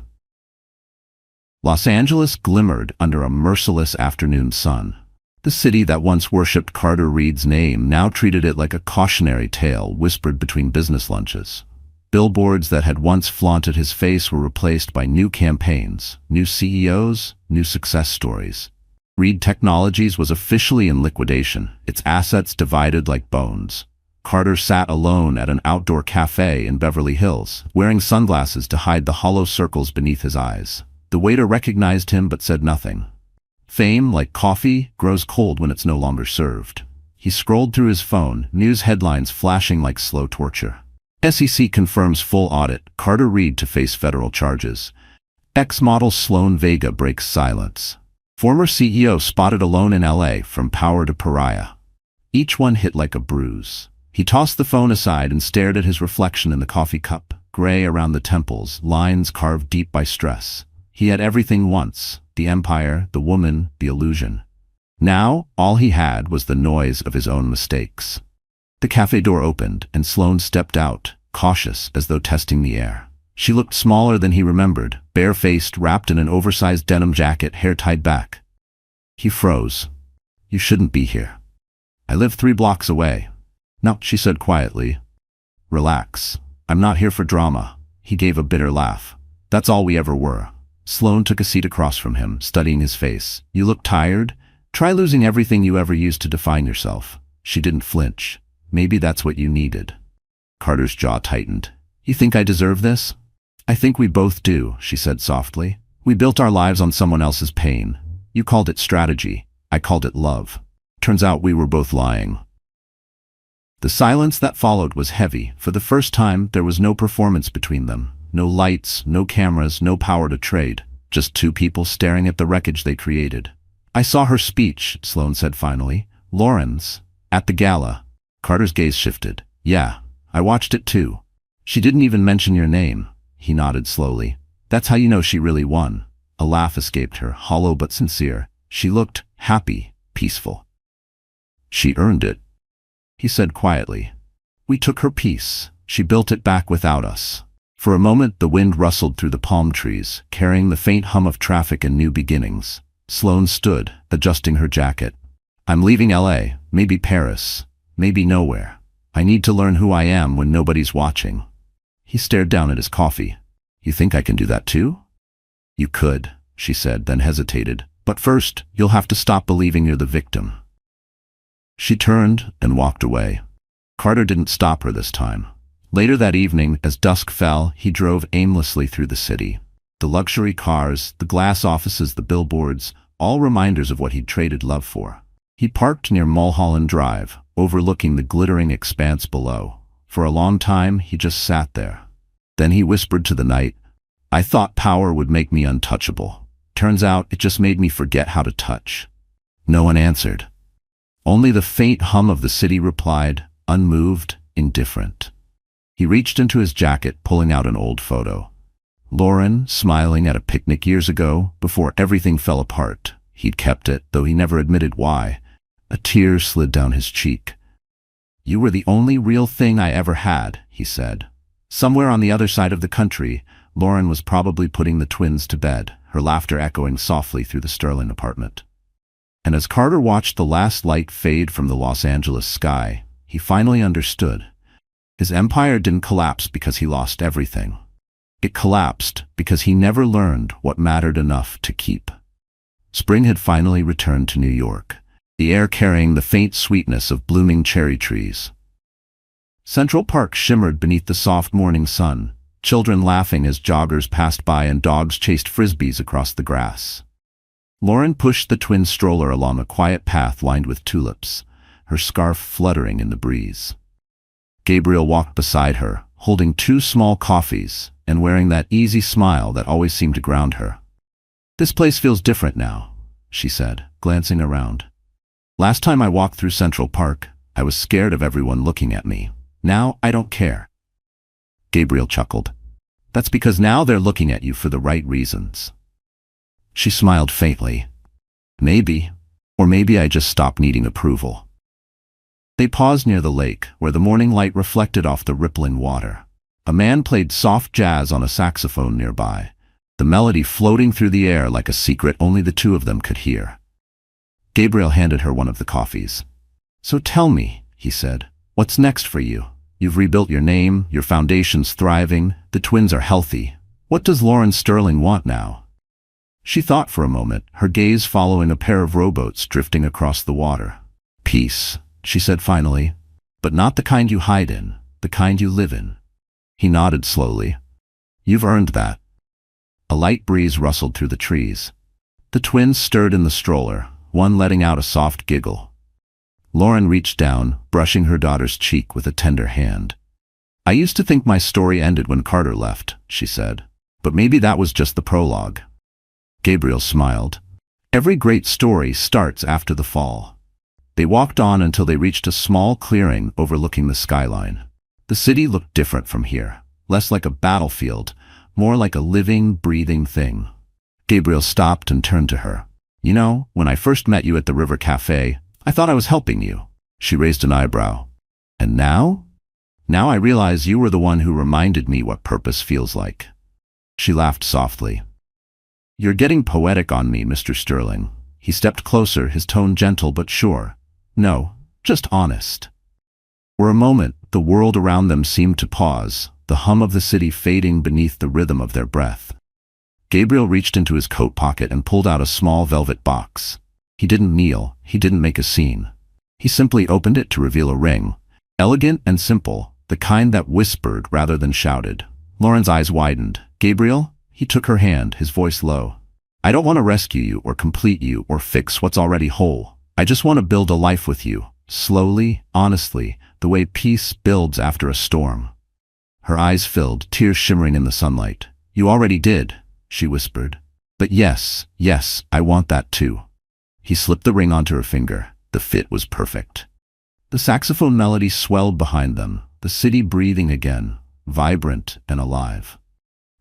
Los Angeles glimmered under a merciless afternoon sun. The city that once worshipped Carter Reed's name now treated it like a cautionary tale whispered between business lunches. Billboards that had once flaunted his face were replaced by new campaigns, new CEOs, new success stories. Reed Technologies was officially in liquidation, its assets divided like bones. Carter sat alone at an outdoor cafe in Beverly Hills, wearing sunglasses to hide the hollow circles beneath his eyes. The waiter recognized him but said nothing. Fame, like coffee, grows cold when it's no longer served. He scrolled through his phone, news headlines flashing like slow torture. SEC confirms full audit, Carter Reed to face federal charges. Ex-model Sloan Vega breaks silence. Former CEO spotted alone in LA from power to pariah. Each one hit like a bruise. He tossed the phone aside and stared at his reflection in the coffee cup, gray around the temples, lines carved deep by stress. He had everything once, the empire, the woman, the illusion. Now, all he had was the noise of his own mistakes. The cafe door opened, and Sloan stepped out, cautious as though testing the air. She looked smaller than he remembered, bare-faced, wrapped in an oversized denim jacket, hair tied back. He froze. You shouldn't be here. I live 3 blocks away. No, she said quietly. Relax. I'm not here for drama. He gave a bitter laugh. That's all we ever were. Sloan took a seat across from him, studying his face. You look tired? Try losing everything you ever used to define yourself. She didn't flinch. Maybe that's what you needed. Carter's jaw tightened. You think I deserve this? I think we both do, she said softly. We built our lives on someone else's pain. You called it strategy. I called it love. Turns out we were both lying. The silence that followed was heavy. For the first time, there was no performance between them. No lights, no cameras, no power to trade. Just 2 people staring at the wreckage they created. I saw her speech, Sloan said finally. Lauren's. At the gala. Carter's gaze shifted. Yeah, I watched it too. She didn't even mention your name. He nodded slowly. That's how you know she really won. A laugh escaped her, hollow but sincere. She looked happy, peaceful. She earned it, he said quietly. We took her peace. She built it back without us. For a moment the wind rustled through the palm trees, carrying the faint hum of traffic and new beginnings. Sloane stood, adjusting her jacket. I'm leaving LA, maybe Paris, maybe nowhere. I need to learn who I am when nobody's watching. He stared down at his coffee. You think I can do that too? You could, she said, then hesitated. But first, you'll have to stop believing you're the victim. She turned and walked away. Carter didn't stop her this time. Later that evening, as dusk fell, he drove aimlessly through the city. The luxury cars, the glass offices, the billboards, all reminders of what he'd traded love for. He parked near Mulholland Drive, overlooking the glittering expanse below. For a long time, he just sat there. Then he whispered to the night, I thought power would make me untouchable. Turns out it just made me forget how to touch. No one answered. Only the faint hum of the city replied, unmoved, indifferent. He reached into his jacket, pulling out an old photo. Lauren, smiling at a picnic years ago, before everything fell apart. He'd kept it, though he never admitted why. A tear slid down his cheek. You were the only real thing I ever had, he said. Somewhere on the other side of the country, Lauren was probably putting the twins to bed, her laughter echoing softly through the Sterling apartment. And as Carter watched the last light fade from the Los Angeles sky, he finally understood. His empire didn't collapse because he lost everything. It collapsed because he never learned what mattered enough to keep. Spring had finally returned to New York, the air carrying the faint sweetness of blooming cherry trees. Central Park shimmered beneath the soft morning sun, children laughing as joggers passed by and dogs chased frisbees across the grass. Lauren pushed the twin stroller along a quiet path lined with tulips, her scarf fluttering in the breeze. Gabriel walked beside her, holding 2 small coffees and wearing that easy smile that always seemed to ground her. This place feels different now, she said, glancing around. Last time I walked through Central Park, I was scared of everyone looking at me. Now I don't care. Gabriel chuckled. That's because now they're looking at you for the right reasons. She smiled faintly. Maybe, or maybe I just stopped needing approval. They paused near the lake, where the morning light reflected off the rippling water. A man played soft jazz on a saxophone nearby, the melody floating through the air like a secret only the 2 of them could hear. Gabriel handed her one of the coffees. So tell me, he said, what's next for you? You've rebuilt your name, your foundation's thriving, the twins are healthy. What does Lauren Sterling want now? She thought for a moment, her gaze following a pair of rowboats drifting across the water. Peace, she said finally, but not the kind you hide in, the kind you live in. He nodded slowly. You've earned that. A light breeze rustled through the trees. The twins stirred in the stroller, one letting out a soft giggle. Lauren reached down, brushing her daughter's cheek with a tender hand. I used to think my story ended when Carter left, she said, but maybe that was just the prologue. Gabriel smiled. Every great story starts after the fall. They walked on until they reached a small clearing overlooking the skyline. The city looked different from here, less like a battlefield, more like a living, breathing thing. Gabriel stopped and turned to her. You know, when I first met you at the River Cafe, I thought I was helping you. She raised an eyebrow. And now? Now I realize you were the one who reminded me what purpose feels like. She laughed softly. You're getting poetic on me, Mr. Sterling. He stepped closer, his tone gentle but sure. No, just honest. For a moment, the world around them seemed to pause, the hum of the city fading beneath the rhythm of their breath. Gabriel reached into his coat pocket and pulled out a small velvet box. He didn't kneel, he didn't make a scene. He simply opened it to reveal a ring, elegant and simple, the kind that whispered rather than shouted. Lauren's eyes widened. Gabriel? He took her hand, his voice low. I don't want to rescue you or complete you or fix what's already whole. I just want to build a life with you, slowly, honestly, the way peace builds after a storm. Her eyes filled, tears shimmering in the sunlight. You already did, she whispered. But yes, I want that too. He slipped the ring onto her finger. The fit was perfect. The saxophone melody swelled behind them, the city breathing again, vibrant and alive.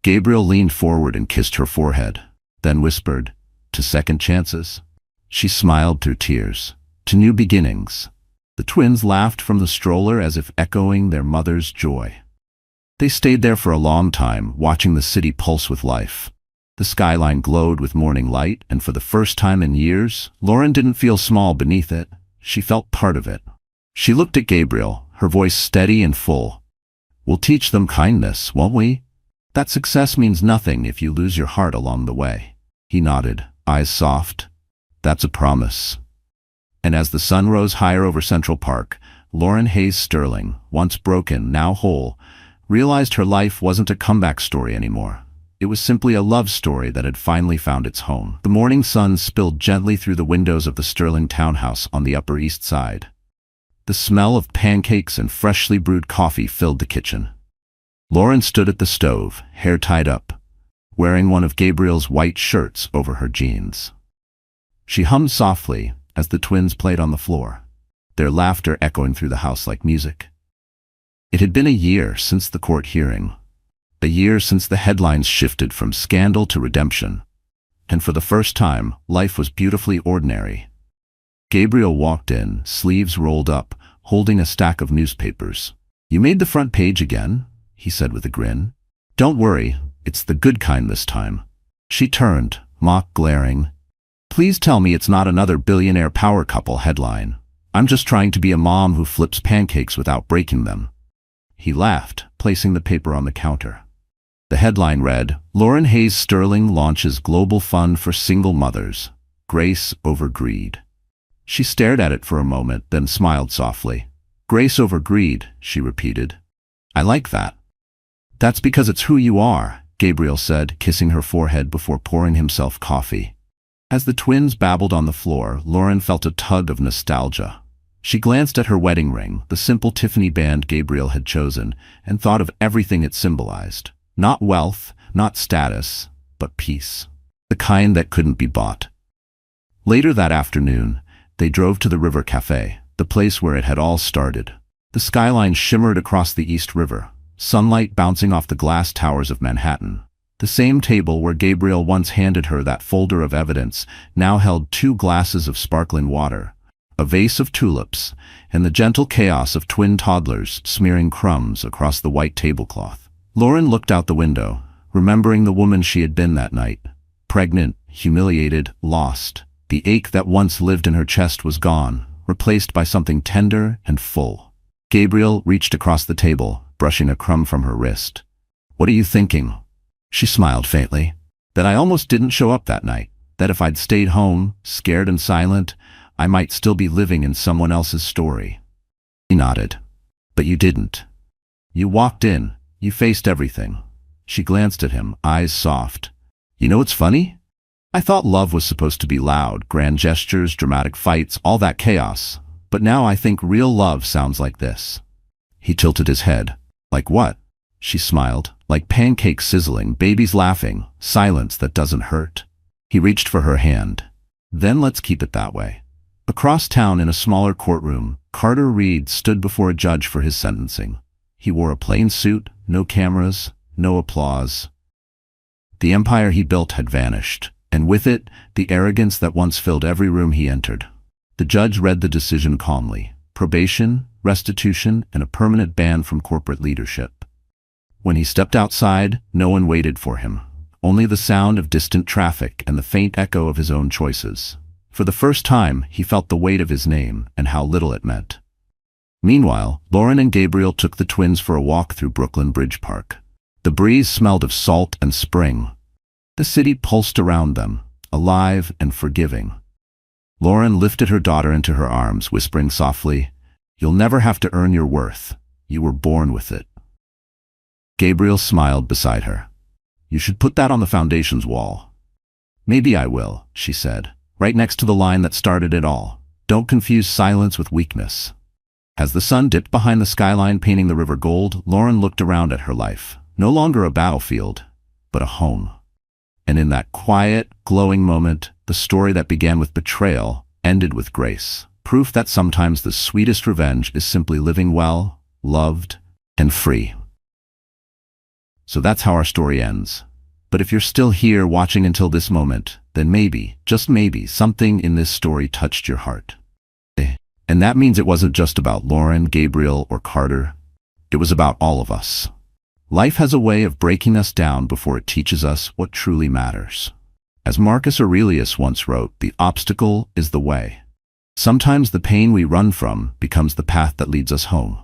Gabriel leaned forward and kissed her forehead, then whispered, to second chances. She smiled through tears. To new beginnings. The twins laughed from the stroller as if echoing their mother's joy. They stayed there for a long time, watching the city pulse with life. The skyline glowed with morning light, and for the first time in years, Lauren didn't feel small beneath it. She felt part of it. She looked at Gabriel, her voice steady and full. "We'll teach them kindness, won't we? That success means nothing if you lose your heart along the way." He nodded, eyes soft. "That's a promise." And as the sun rose higher over Central Park, Lauren Hayes Sterling, once broken, now whole, realized her life wasn't a comeback story anymore. It was simply a love story that had finally found its home. The morning sun spilled gently through the windows of the Sterling townhouse on the Upper East Side. The smell of pancakes and freshly brewed coffee filled the kitchen. Lauren stood at the stove, hair tied up, wearing one of Gabriel's white shirts over her jeans. She hummed softly as the twins played on the floor, their laughter echoing through the house like music. It had been a year since the court hearing, a year since the headlines shifted from scandal to redemption, and for the first time, life was beautifully ordinary. Gabriel walked in, sleeves rolled up, holding a stack of newspapers. "You made the front page again," he said with a grin. "Don't worry, it's the good kind this time." She turned, mock glaring. "Please tell me it's not another billionaire power couple headline. I'm just trying to be a mom who flips pancakes without breaking them." He laughed, placing the paper on the counter. The headline read, "Lauren Hayes Sterling launches global fund for single mothers. Grace over greed." She stared at it for a moment, then smiled softly. "Grace over greed," she repeated. "I like that." "That's because it's who you are," Gabriel said, kissing her forehead before pouring himself coffee. As the twins babbled on the floor, Lauren felt a tug of nostalgia. She glanced at her wedding ring, the simple Tiffany band Gabriel had chosen, and thought of everything it symbolized. Not wealth, not status, but peace. The kind that couldn't be bought. Later that afternoon, they drove to the River Cafe, the place where it had all started. The skyline shimmered across the East River, sunlight bouncing off the glass towers of Manhattan. The same table where Gabriel once handed her that folder of evidence now held 2 glasses of sparkling water, a vase of tulips, and the gentle chaos of twin toddlers smearing crumbs across the white tablecloth. Lauren looked out the window, remembering the woman she had been that night. Pregnant, humiliated, lost. The ache that once lived in her chest was gone, replaced by something tender and full. Gabriel reached across the table, brushing a crumb from her wrist. "What are you thinking?" She smiled faintly. "That I almost didn't show up that night. That if I'd stayed home, scared and silent, I might still be living in someone else's story." He nodded. "But you didn't. You walked in. You faced everything." She glanced at him, eyes soft. "You know what's funny? I thought love was supposed to be loud, grand gestures, dramatic fights, all that chaos. But now I think real love sounds like this." He tilted his head. "Like what?" She smiled. "Like pancakes sizzling, babies laughing, silence that doesn't hurt." He reached for her hand. "Then let's keep it that way." Across town in a smaller courtroom, Carter Reed stood before a judge for his sentencing. He wore a plain suit, no cameras, no applause. The empire he built had vanished, and with it, the arrogance that once filled every room he entered. The judge read the decision calmly: probation, restitution, and a permanent ban from corporate leadership. When he stepped outside, no one waited for him. Only the sound of distant traffic and the faint echo of his own choices. For the first time, he felt the weight of his name and how little it meant. Meanwhile, Lauren and Gabriel took the twins for a walk through Brooklyn Bridge Park. The breeze smelled of salt and spring. The city pulsed around them, alive and forgiving. Lauren lifted her daughter into her arms, whispering softly, "You'll never have to earn your worth. You were born with it." Gabriel smiled beside her. "You should put that on the foundation's wall." "Maybe I will," she said, right next to the line that started it all. "Don't confuse silence with weakness." As the sun dipped behind the skyline painting the river gold, Lauren looked around at her life. No longer a battlefield, but a home. And in that quiet, glowing moment, the story that began with betrayal ended with grace. Proof that sometimes the sweetest revenge is simply living well, loved, and free. So that's how our story ends. But if you're still here watching until this moment, then maybe, just maybe, something in this story touched your heart. And that means it wasn't just about Lauren, Gabriel, or Carter. It was about all of us. Life has a way of breaking us down before it teaches us what truly matters. As Marcus Aurelius once wrote, the obstacle is the way. Sometimes the pain we run from becomes the path that leads us home.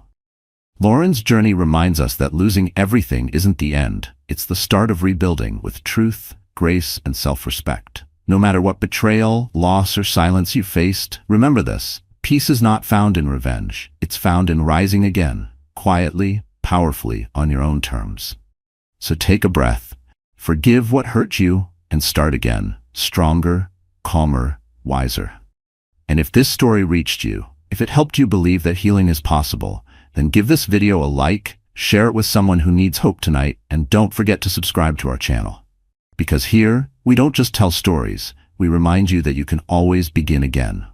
Lauren's journey reminds us that losing everything isn't the end. It's the start of rebuilding with truth, grace, and self-respect. No matter what betrayal, loss, or silence you faced, remember this. Peace is not found in revenge. It's found in rising again, quietly, powerfully, on your own terms. So take a breath, forgive what hurt you, and start again, stronger, calmer, wiser. And if this story reached you, if it helped you believe that healing is possible, then give this video a like, share it with someone who needs hope tonight, and don't forget to subscribe to our channel. Because here, we don't just tell stories, we remind you that you can always begin again.